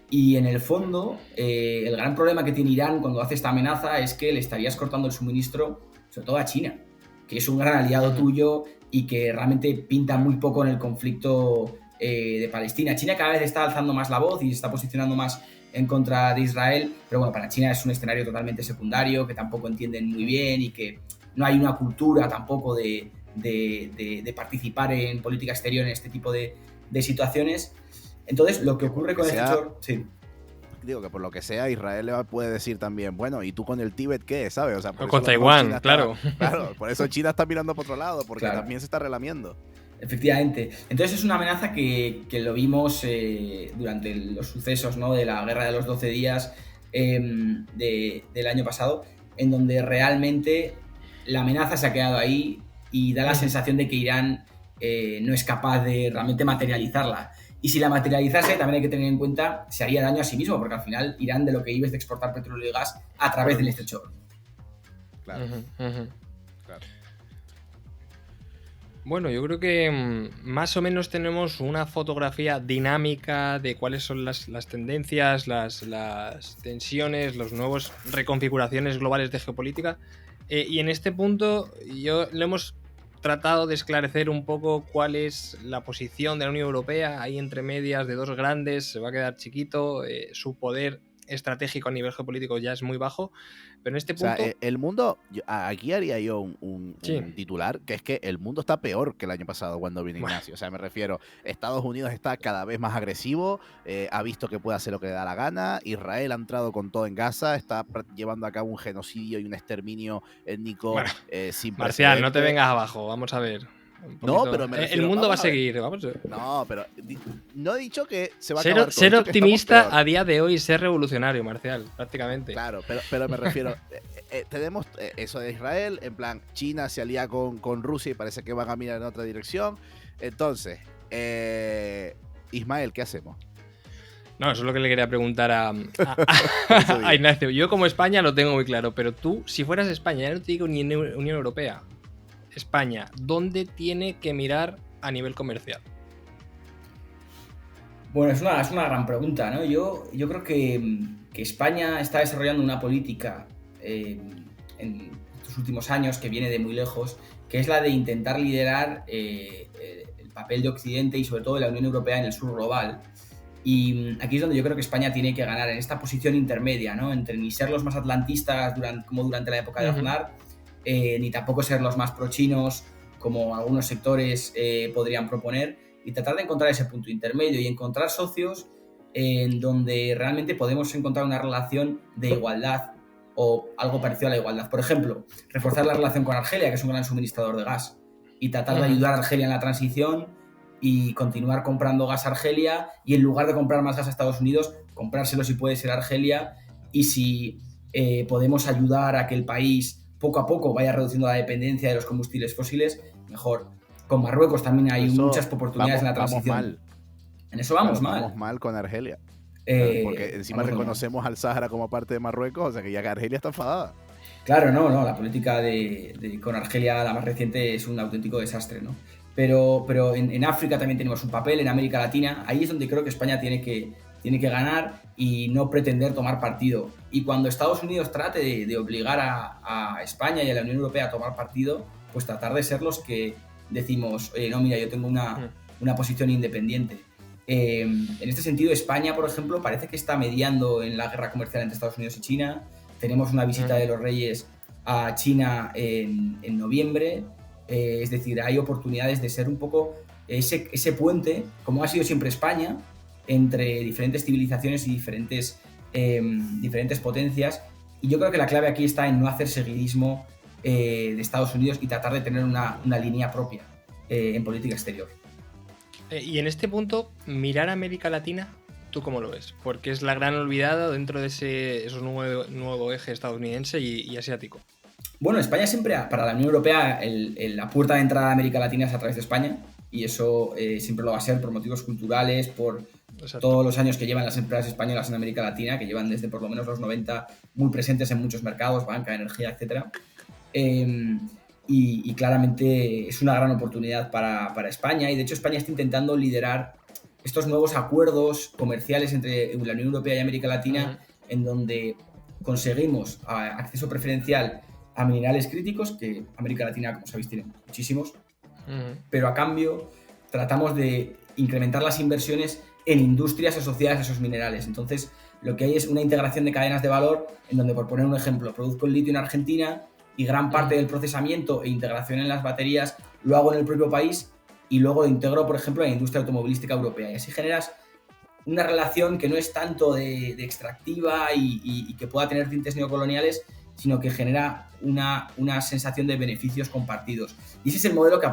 Y en el fondo, el gran problema que tiene Irán cuando hace esta amenaza es que le estarías cortando el suministro, sobre todo a China, que es un gran aliado tuyo y que realmente pinta muy poco en el conflicto de Palestina. China cada vez está alzando más la voz y se está posicionando más en contra de Israel, pero bueno, para China es un escenario totalmente secundario, que tampoco entienden muy bien y que no hay una cultura tampoco de participar en política exterior en este tipo de situaciones. Entonces, lo que ocurre con el estrecho... Sí. Digo que por lo que sea, Israel le puede decir también, bueno, ¿y tú con el Tíbet qué? ¿Sabes? O sea, con Taiwán, claro. Claro, por eso China está mirando por otro lado, porque claro, también se está relamiendo. Efectivamente. Entonces es una amenaza que lo vimos durante los sucesos, ¿no?, de la Guerra de los 12 días del año pasado, en donde realmente la amenaza se ha quedado ahí y da la sensación de que Irán no es capaz de realmente materializarla. Y si la materializase, también hay que tener en cuenta, se haría daño a sí mismo, porque al final Irán de lo que vive es de exportar petróleo y gas a través del estrecho. Claro. Claro. Bueno, yo creo que más o menos tenemos una fotografía dinámica de cuáles son las tendencias, las tensiones, las nuevas reconfiguraciones globales de geopolítica. Y en este punto lo hemos tratado de esclarecer un poco cuál es la posición de la Unión Europea ahí entre medias de dos grandes, se va a quedar chiquito, su poder estratégico a nivel geopolítico ya es muy bajo, pero en este punto... O sea, el mundo, aquí haría yo un titular, que es que el mundo está peor que el año pasado cuando vino Ignacio. O sea, me refiero, Estados Unidos está cada vez más agresivo, ha visto que puede hacer lo que le da la gana, Israel ha entrado con todo en Gaza, está llevando a cabo un genocidio y un exterminio étnico sin Marcial, precedentes. no te vengas abajo, vamos a ver. No, pero me refiero, el mundo va a seguir, vamos. No, pero no he dicho que se va a acabar todo. Ser optimista a día de hoy, ser revolucionario, Marcial, prácticamente. Claro, pero me refiero, tenemos eso de Israel, en plan, China se alía con Rusia y parece que van a mirar en otra dirección. Entonces, Ismael, ¿qué hacemos? No, eso es lo que le quería preguntar a Ignacio. Yo como España lo tengo muy claro, pero tú, si fueras España, ya no te digo ni Unión Europea, España, ¿dónde tiene que mirar a nivel comercial? Bueno, es una gran pregunta, ¿no? Yo creo que España está desarrollando una política en estos últimos años que viene de muy lejos, que es la de intentar liderar el papel de Occidente y sobre todo de la Unión Europea en el sur global. Y aquí es donde yo creo que España tiene que ganar, en esta posición intermedia, ¿no? Entre ni ser los más atlantistas como durante la época de Aznar, ni tampoco ser los más pro-chinos, como algunos sectores podrían proponer, y tratar de encontrar ese punto intermedio y encontrar socios en donde realmente podemos encontrar una relación de igualdad o algo parecido a la igualdad. Por ejemplo, reforzar la relación con Argelia, que es un gran suministrador de gas, y tratar de ayudar a Argelia en la transición y continuar comprando gas a Argelia, y en lugar de comprar más gas a Estados Unidos, comprárselo si puede ser a Argelia, y si podemos ayudar a que el país poco a poco vaya reduciendo la dependencia de los combustibles fósiles, mejor. Con Marruecos también hay muchas oportunidades en la transición. Vamos mal. En eso vamos mal. Vamos mal con Argelia. Porque encima reconocemos al Sáhara como parte de Marruecos, o sea que ya que Argelia está enfadada. Claro, no, la política con Argelia, la más reciente, es un auténtico desastre, ¿no? Pero en África también tenemos un papel, en América Latina, ahí es donde creo que España tiene que ganar y no pretender tomar partido. Y cuando Estados Unidos trate de obligar a España y a la Unión Europea a tomar partido, pues tratar de ser los que decimos, no, mira, yo tengo una posición independiente. En este sentido, España, por ejemplo, parece que está mediando en la guerra comercial entre Estados Unidos y China. Tenemos una visita de los Reyes a China en noviembre. Es decir, hay oportunidades de ser un poco ese puente, como ha sido siempre España, entre diferentes civilizaciones y diferentes potencias. Y yo creo que la clave aquí está en no hacer seguidismo de Estados Unidos y tratar de tener una línea propia en política exterior. Y en este punto, mirar a América Latina, ¿tú cómo lo ves? Porque es la gran olvidada dentro de ese nuevo eje estadounidense y asiático. Bueno, España siempre, para la Unión Europea, la puerta de entrada a América Latina es a través de España, y eso siempre lo va a ser por motivos culturales, por Exacto. todos los años que llevan las empresas españolas en América Latina, que llevan desde por lo menos los 90 muy presentes en muchos mercados, banca, energía, etc. Y claramente es una gran oportunidad para España, y de hecho España está intentando liderar estos nuevos acuerdos comerciales entre la Unión Europea y América Latina, en donde conseguimos acceso preferencial a minerales críticos, que América Latina, como sabéis, tiene muchísimos, pero a cambio tratamos de incrementar las inversiones en industrias asociadas a esos minerales. Entonces, lo que hay es una integración de cadenas de valor, en donde, por poner un ejemplo, produzco el litio en Argentina y gran parte del procesamiento e integración en las baterías lo hago en el propio país, y luego lo integro, por ejemplo, en la industria automovilística europea. Y así generas una relación que no es tanto de extractiva y que pueda tener tintes neocoloniales, sino que genera una sensación de beneficios compartidos. Y ese es el modelo que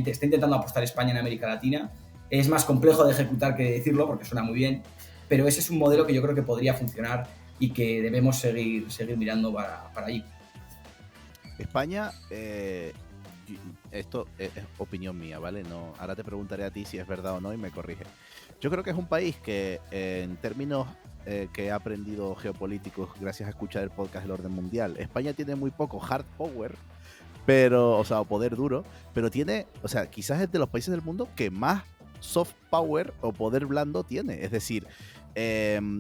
está intentando apostar España en América Latina. Es más complejo de ejecutar que decirlo, porque suena muy bien, pero ese es un modelo que yo creo que podría funcionar y que debemos seguir mirando para allí. España, esto es opinión mía, ¿vale? No, ahora te preguntaré a ti si es verdad o no y me corrige. Yo creo que es un país que en términos que he aprendido geopolíticos gracias a escuchar el podcast del orden mundial, España tiene muy poco hard power, pero, o sea, poder duro, pero tiene, o sea, quizás es de los países del mundo que más soft power o poder blando tiene. Es decir,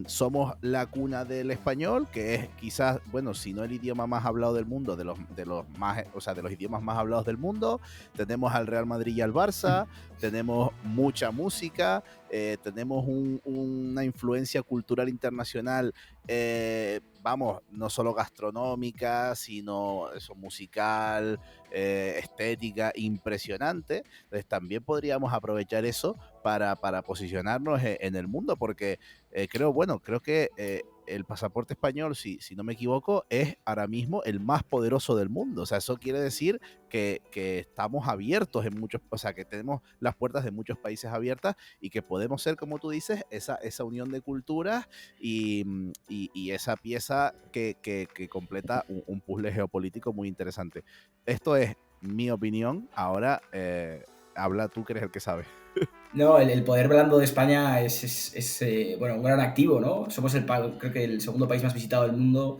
somos la cuna del español, que es quizás, bueno, si no el idioma más hablado del mundo, de los más, o sea, de los idiomas más hablados del mundo. Tenemos al Real Madrid y al Barça, tenemos mucha música, tenemos una influencia cultural internacional, vamos, no solo gastronómica, sino eso, musical, estética, impresionante. Entonces también podríamos aprovechar eso para posicionarnos en el mundo, porque creo que el pasaporte español, si no me equivoco, es ahora mismo el más poderoso del mundo. O sea, eso quiere decir que estamos abiertos en muchos, o sea, que tenemos las puertas de muchos países abiertas y que podemos ser, como tú dices, esa unión de culturas y esa pieza que completa un puzzle geopolítico muy interesante. Esto es mi opinión. Ahora habla tú, que eres el que sabe. No, el poder blando de España es bueno, un gran activo, ¿no? Somos creo que el segundo país más visitado del mundo.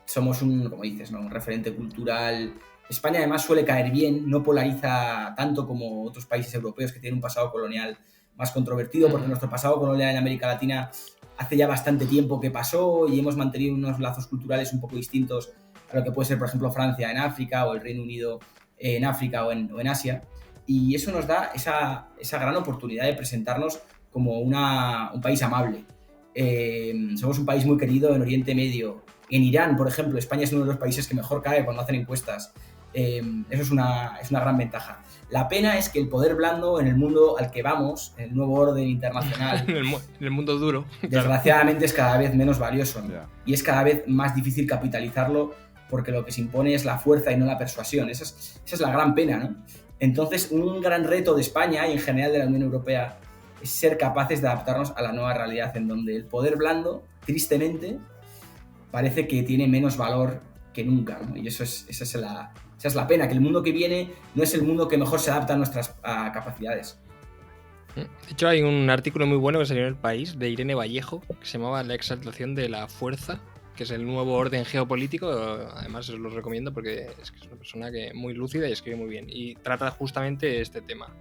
Somos como dices, ¿no? Un referente cultural. España además suele caer bien, no polariza tanto como otros países europeos que tienen un pasado colonial más controvertido, porque nuestro pasado colonial en América Latina hace ya bastante tiempo que pasó y hemos mantenido unos lazos culturales un poco distintos a lo que puede ser, por ejemplo, Francia en África o el Reino Unido en África o en Asia. Y eso nos da esa gran oportunidad de presentarnos como un país amable. Somos un país muy querido en Oriente Medio. En Irán, por ejemplo, España es uno de los países que mejor cae cuando hacen encuestas. Eso es una gran ventaja. La pena es que el poder blando en el mundo al que vamos, en el nuevo orden internacional, en el mundo duro, desgraciadamente claro, es cada vez menos valioso, ¿no? Yeah. Y es cada vez más difícil capitalizarlo, porque lo que se impone es la fuerza y no la persuasión. Esa es la gran pena, ¿no? Entonces, un gran reto de España y en general de la Unión Europea es ser capaces de adaptarnos a la nueva realidad, en donde el poder blando, tristemente, parece que tiene menos valor que nunca, ¿no? Y esa es la pena, que el mundo que viene no es el mundo que mejor se adapta a nuestras capacidades. De hecho, hay un artículo muy bueno que salió en El País de Irene Vallejo, que se llamaba La exaltación de la fuerza, que es el nuevo orden geopolítico. Además os lo recomiendo porque es que es una persona muy lúcida y escribe muy bien, y trata justamente este tema.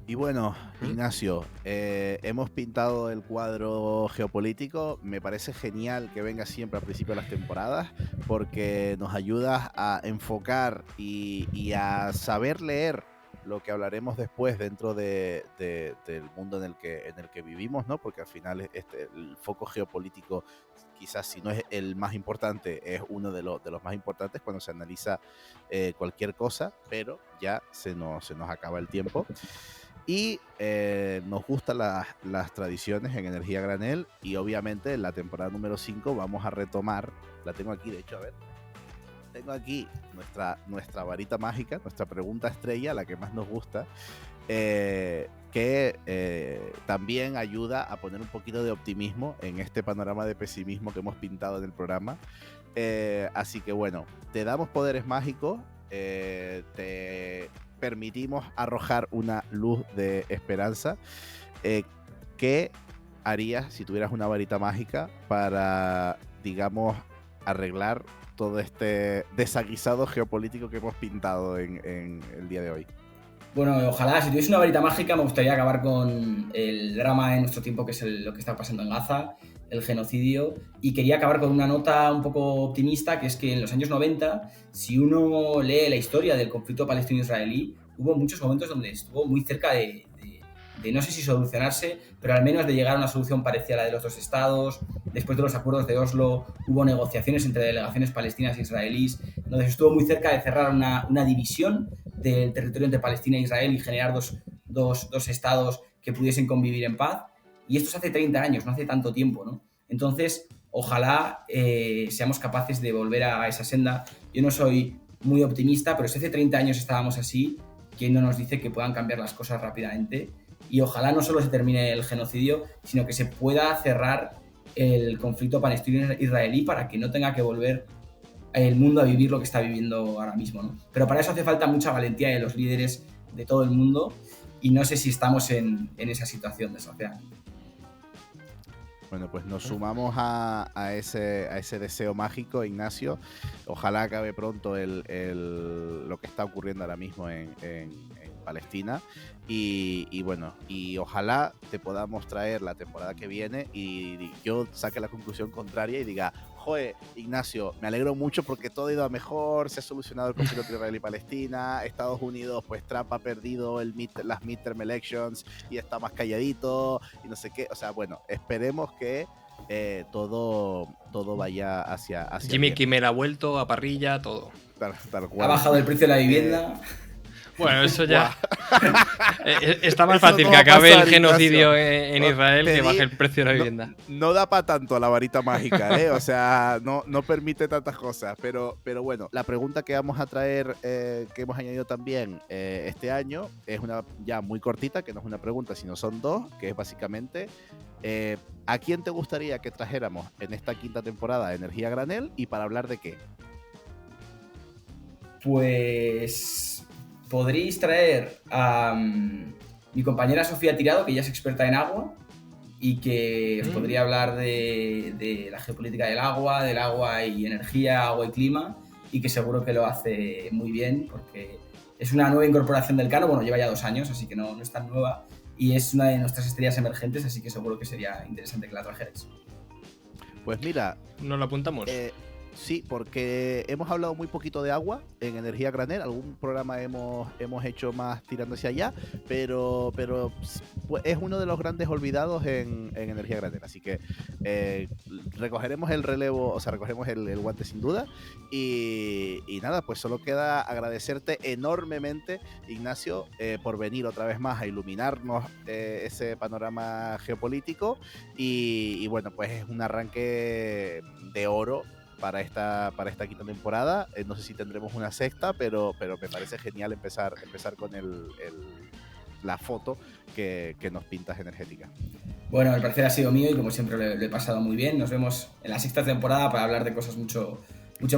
Y bueno, Ignacio, hemos pintado el cuadro geopolítico. Me parece genial que vengas siempre al principio de las temporadas, porque nos ayudas a enfocar y a saber leer lo que hablaremos después dentro del mundo en el que vivimos, ¿no? Porque al final el foco geopolítico, quizás si no es el más importante, es uno de los más importantes cuando se analiza cualquier cosa, pero ya se nos acaba el tiempo. Y nos gustan las tradiciones en Energía Granel, y obviamente en la temporada número 5 vamos a retomar, la tengo aquí de hecho, a ver, tengo aquí nuestra varita mágica, nuestra pregunta estrella, la que más nos gusta, que también ayuda a poner un poquito de optimismo en este panorama de pesimismo que hemos pintado en el programa. Así que bueno, te damos poderes mágicos, te permitimos arrojar una luz de esperanza. ¿Qué harías si tuvieras una varita mágica para, digamos, arreglar todo este desaguisado geopolítico que hemos pintado en el día de hoy? Bueno, ojalá, si tuviese una varita mágica, me gustaría acabar con el drama de nuestro tiempo, que es lo que está pasando en Gaza, el genocidio, y quería acabar con una nota un poco optimista, que es que en los años 90, si uno lee la historia del conflicto palestino-israelí, hubo muchos momentos donde estuvo muy cerca de no sé si solucionarse, pero al menos de llegar a una solución parecida a la de los dos estados. Después de los acuerdos de Oslo, hubo negociaciones entre delegaciones palestinas e israelíes, donde se estuvo muy cerca de cerrar una división del territorio entre Palestina e Israel y generar dos estados que pudiesen convivir en paz. Y esto se hace 30 años, no hace tanto tiempo, ¿no? Entonces, ojalá seamos capaces de volver a esa senda. Yo no soy muy optimista, pero si hace 30 años estábamos así, ¿quién no nos dice que puedan cambiar las cosas rápidamente? Y ojalá no solo se termine el genocidio, sino que se pueda cerrar el conflicto palestino-israelí para que no tenga que volver el mundo a vivir lo que está viviendo ahora mismo, ¿no? Pero para eso hace falta mucha valentía de los líderes de todo el mundo y no sé si estamos en esa situación, desgraciadamente. Bueno, pues nos sumamos a ese deseo mágico, Ignacio. Ojalá acabe pronto lo que está ocurriendo ahora mismo en Palestina. Y bueno, y ojalá te podamos traer la temporada que viene y yo saque la conclusión contraria y diga: joder, Ignacio, me alegro mucho porque todo ha ido a mejor, se ha solucionado el conflicto entre Israel y Palestina, Estados Unidos, pues Trump ha perdido las midterm elections y está más calladito y no sé qué. O sea, bueno, esperemos que todo vaya hacia Jimmy bien. Kimmel ha vuelto a parrilla, todo. Tal cual. Ha bajado el precio de la vivienda. Bueno, eso ya está más Eso fácil no que va a acabe pasar, el genocidio Ignacio. en Israel que baje el precio de la vivienda. No da para tanto la varita mágica, ¿eh? O sea, no permite tantas cosas. Pero bueno, la pregunta que vamos a traer, que hemos añadido también este año, es una ya muy cortita, que no es una pregunta, sino son dos, que es básicamente: ¿a quién te gustaría que trajéramos en esta quinta temporada de Energía Granel y para hablar de qué? Pues podríais traer a mi compañera Sofía Tirado, que ya es experta en agua y que os podría hablar de la geopolítica del agua y energía, agua y clima, y que seguro que lo hace muy bien porque es una nueva incorporación del Cano. Bueno, lleva ya 2 años, así que no es tan nueva, y es una de nuestras estrellas emergentes, así que seguro que sería interesante que la trajerais. Pues mira, ¿Nos lo apuntamos? Sí, porque hemos hablado muy poquito de agua en Energía Granel. Algún programa hemos hecho más tirando hacia allá, pero pues, es uno de los grandes olvidados en Energía Granel. Así que recogeremos el relevo, o sea, recogeremos el guante sin duda. Y nada, pues solo queda agradecerte enormemente, Ignacio, por venir otra vez más a iluminarnos ese panorama geopolítico. Y bueno, pues es un arranque de oro para esta quinta temporada. No sé si tendremos una sexta, pero me parece genial empezar con la foto que nos pintas energética. Bueno, el placer ha sido mío y como siempre lo he pasado muy bien. Nos vemos en la sexta temporada para hablar de cosas mucho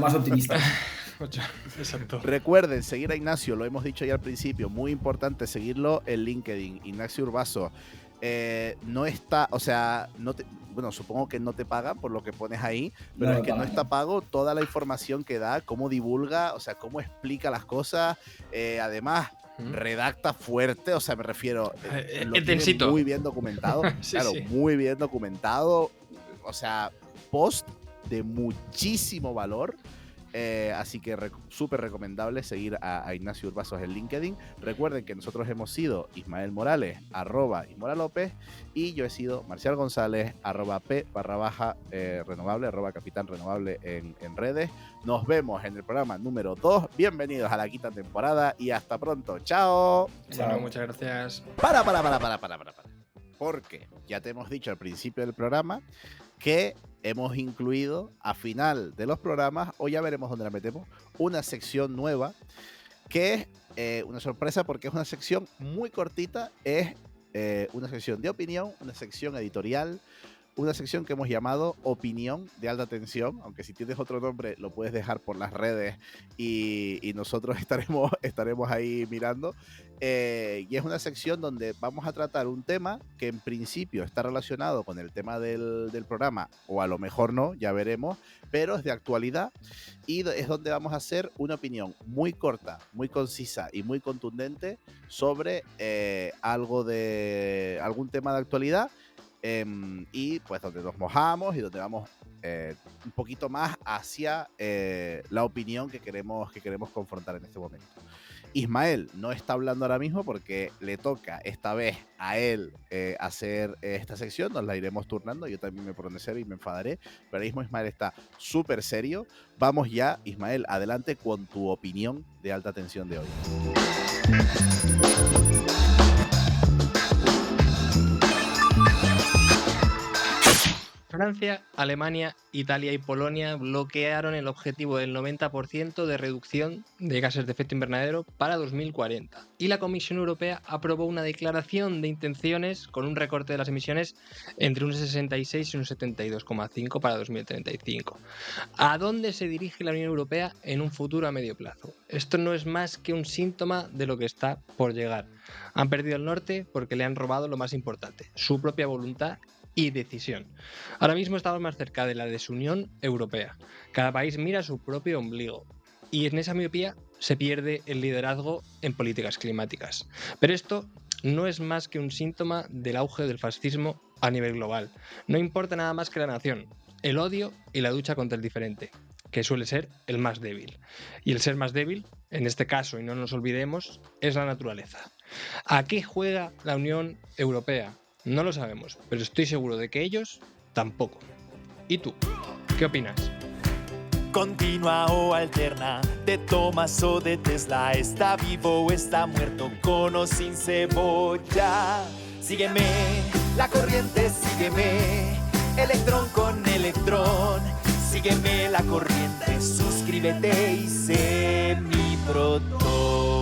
más optimistas. Exacto. Recuerden seguir a Ignacio, lo hemos dicho ya al principio, muy importante seguirlo en LinkedIn, Ignacio Urbaso. No está, o sea, bueno, supongo que no te pagan por lo que pones ahí, pero es que no está pago toda la información que da, cómo divulga, o sea, cómo explica las cosas. Además, redacta fuerte, o sea, me refiero, lo tiene muy bien documentado. Sí, claro, sí. muy bien documentado, o sea, post de muchísimo valor. Así que súper recomendable seguir a Ignacio Urbasos en LinkedIn. Recuerden que nosotros hemos sido Ismael Morales, @IsmoralLópez, y yo he sido Marcial González, @P_renovable, @Capitán Renovable en redes. Nos vemos en el programa número 2. Bienvenidos a la quinta temporada y hasta pronto. ¡Chao! Bueno, muchas gracias. Para. Porque ya te hemos dicho al principio del programa que hemos incluido a final de los programas, o ya veremos dónde la metemos, una sección nueva que es una sorpresa porque es una sección muy cortita, es una sección de opinión, una sección editorial, una sección que hemos llamado Opinión de Alta Tensión, aunque si tienes otro nombre lo puedes dejar por las redes y nosotros estaremos ahí mirando. Y es una sección donde vamos a tratar un tema que en principio está relacionado con el tema del programa, o a lo mejor no, ya veremos, pero es de actualidad y es donde vamos a hacer una opinión muy corta, muy concisa y muy contundente sobre algún tema de actualidad. Y pues donde nos mojamos y donde vamos un poquito más hacia la opinión que queremos confrontar en este momento. Ismael no está hablando ahora mismo porque le toca esta vez a él hacer esta sección, nos la iremos turnando, yo también me pondré serio y me enfadaré, pero ahora mismo Ismael está súper serio. Vamos ya, Ismael, adelante con tu opinión de Alta Tensión de hoy. Francia, Alemania, Italia y Polonia bloquearon el objetivo del 90% de reducción de gases de efecto invernadero para 2040. Y la Comisión Europea aprobó una declaración de intenciones con un recorte de las emisiones entre un 66 y un 72,5 para 2035. ¿A dónde se dirige la Unión Europea en un futuro a medio plazo? Esto no es más que un síntoma de lo que está por llegar. Han perdido el norte porque le han robado lo más importante, su propia voluntad y decisión. Ahora mismo estamos más cerca de la desunión europea. Cada país mira su propio ombligo y en esa miopía se pierde el liderazgo en políticas climáticas. Pero esto no es más que un síntoma del auge del fascismo a nivel global. No importa nada más que la nación, el odio y la lucha contra el diferente, que suele ser el más débil. Y el ser más débil, en este caso, y no nos olvidemos, es la naturaleza. ¿A qué juega la Unión Europea? No lo sabemos, pero estoy seguro de que ellos tampoco. ¿Y tú? ¿Qué opinas? Continua o alterna, de Thomas o de Tesla, está vivo o está muerto, con o sin cebolla. Sígueme, la corriente, sígueme, electrón con electrón. Sígueme la corriente, suscríbete y sé mi protón.